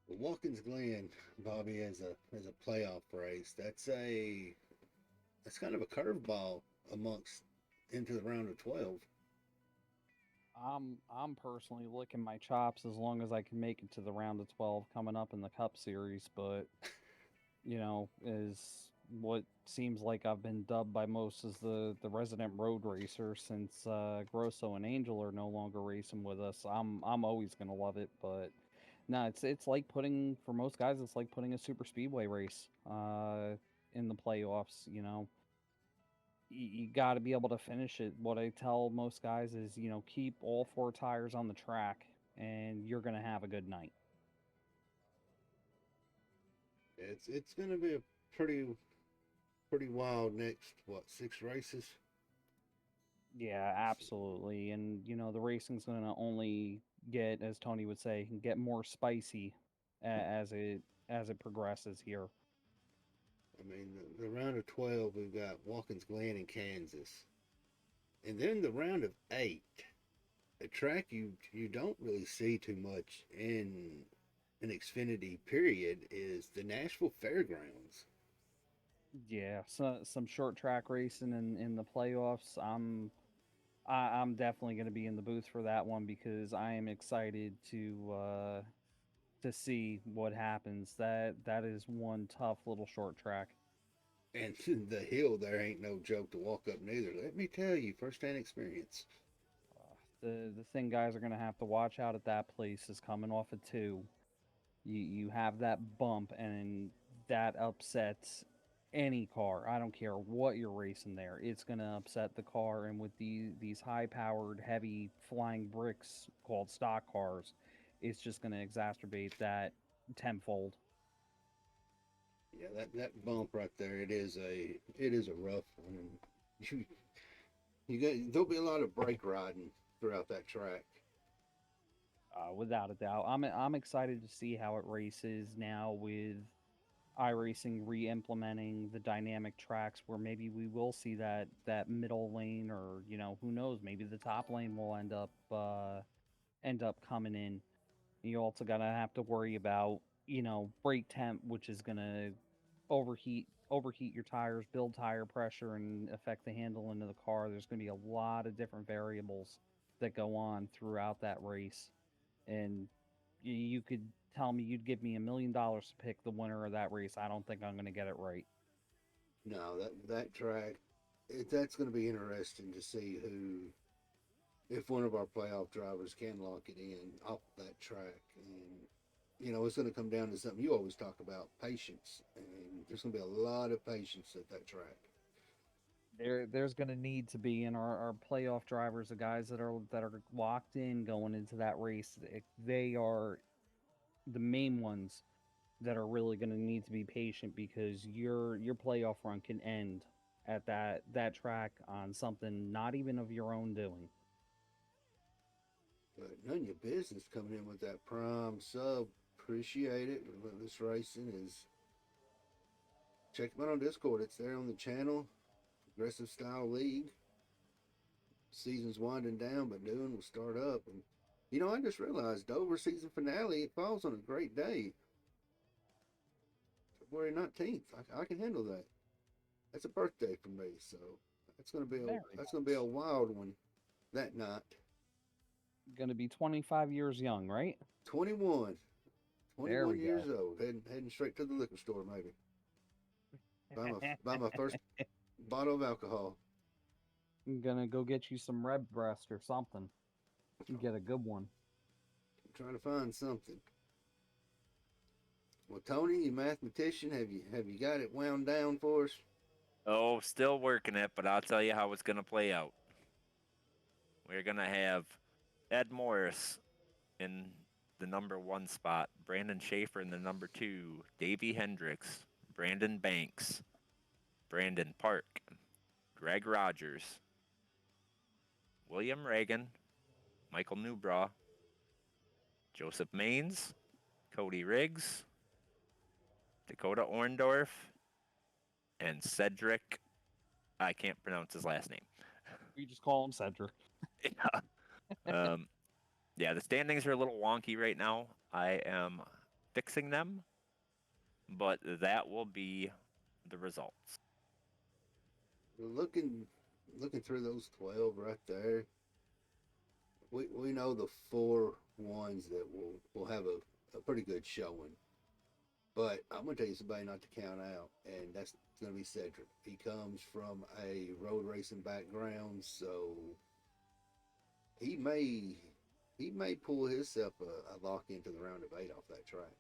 Watkins Glen, Bobby, as a playoff race, that's kind of a curveball amongst into the round of 12. I'm personally licking my chops as long as I can make it to the round of 12 coming up in the Cup Series, but is what seems like I've been dubbed by most as the resident road racer since Grosso and Angel are no longer racing with us. I'm always gonna love it, but no, it's like putting for most guys it's like putting a super speedway race in the playoffs. You got to be able to finish it. What I tell most guys is, keep all four tires on the track and you're going to have a good night. It's going to be a pretty wild next 6 races. Yeah, absolutely. And the racing's going to only get, as Tony would say, get more spicy as it progresses here. I mean, the round of 12, we've got Watkins Glen in Kansas. And then the round of 8, a track you don't really see too much in an Xfinity period is the Nashville Fairgrounds. Yeah, so some short track racing in the playoffs. I'm definitely going to be in the booth for that one because I am excited to see what happens. That is one tough little short track. And the hill there ain't no joke to walk up neither. Let me tell you, first-hand experience. The thing guys are going to have to watch out at that place is coming off of 2. You have that bump and that upsets any car. I don't care what you're racing there. It's going to upset the car, and with these high-powered, heavy flying bricks called stock cars, it's just going to exacerbate that tenfold. Yeah, that bump right there, it is a rough one. There'll be a lot of brake riding throughout that track. Without a doubt. I'm excited to see how it races now with iRacing re-implementing the dynamic tracks where maybe we will see that middle lane, or who knows, maybe the top lane will end up coming in. You also gotta have to worry about brake temp, which is gonna overheat your tires, build tire pressure, and affect the handling of the car. There's gonna be a lot of different variables that go on throughout that race, and you could tell me you'd give me $1 million to pick the winner of that race. I don't think I'm going to get it right. No, that track, that's going to be interesting to see if one of our playoff drivers can lock it in off that track. And it's going to come down to something you always talk about, patience. And there's going to be a lot of patience at that track. There's going to need to be, in our playoff drivers, the guys that are locked in going into that race. They are the main ones that are really going to need to be patient, because your playoff run can end at that track on something not even of your own doing. But none of your business coming in with that prime sub. Appreciate it. Relentless Racing is. Check them out on Discord. It's there on the channel. Aggressive Style League. Season's winding down, but noon will start up. And I just realized Dover season finale, it falls on a great day. February 19th. I can handle that. That's a birthday for me, so that's gonna be a wild one that night. Going to be 25 years young, right? 21. There we 21 years go. old. Heading straight to the liquor store, maybe. buy my first bottle of alcohol. I'm gonna go get you some red breast or something. You get a good one. I'm trying to find something. Well, Tony, you mathematician, have you got it wound down for us? Oh, still working it, but I'll tell you how it's going to play out. We're going to have Ed Morris in the number 1 spot, Brandon Schaefer in the number 2, Davey Hendricks, Brandon Banks, Brandon Park, Greg Rogers, William Reagan, Michael Newbraw, Joseph Maines, Cody Riggs, Dakota Orndorff, and Cedric. I can't pronounce his last name. We just call him Cedric. Yeah. Yeah, the standings are a little wonky right now. I am fixing them, but that will be the results. Looking through those 12 right there, we know the 4 ones that will have a pretty good showing. But I'm gonna tell you somebody not to count out, and that's gonna be Cedric. He comes from a road racing background, so he may pull himself a lock into the round of 8 off that track.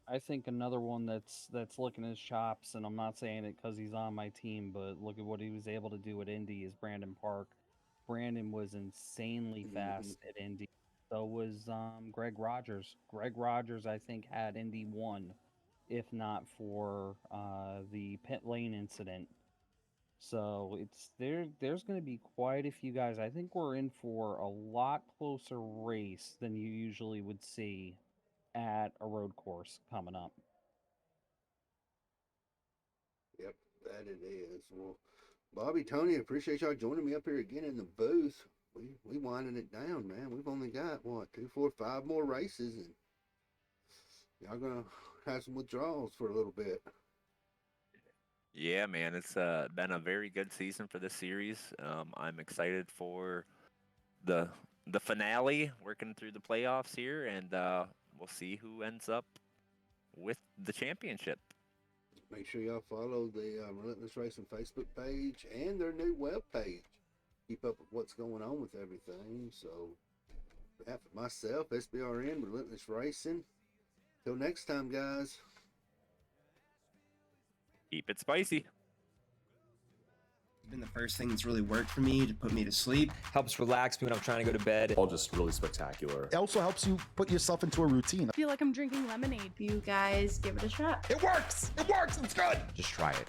I think another one that's licking his chops, and I'm not saying it because he's on my team, but look at what he was able to do at Indy, is Brandon Park. Brandon was insanely fast at Indy. So was Greg Rogers. Greg Rogers, I think, had Indy 1, if not for the pit lane incident. So there's going to be quite a few guys. I think we're in for a lot closer race than you usually would see at a road course coming up. Yep, that it is. Well, Bobby, Tony, appreciate y'all joining me up here again in the booth. We winding it down, man. We've only got 2, 4, 5 more races, and y'all gonna have some withdrawals for a little bit. Yeah, man, it's been a very good season for this series. I'm excited for the finale, working through the playoffs here, and we'll see who ends up with the championship. Make sure y'all follow the Relentless Racing Facebook page and their new web page. Keep up with what's going on with everything. So, on behalf of myself, SBRN, Relentless Racing. Till next time, guys. Keep it spicy. It's been the first thing that's really worked for me to put me to sleep. Helps relax me when I'm trying to go to bed. All just really spectacular. It also helps you put yourself into a routine. I feel like I'm drinking lemonade. You guys give it a shot. It works! It works! It's good! Just try it.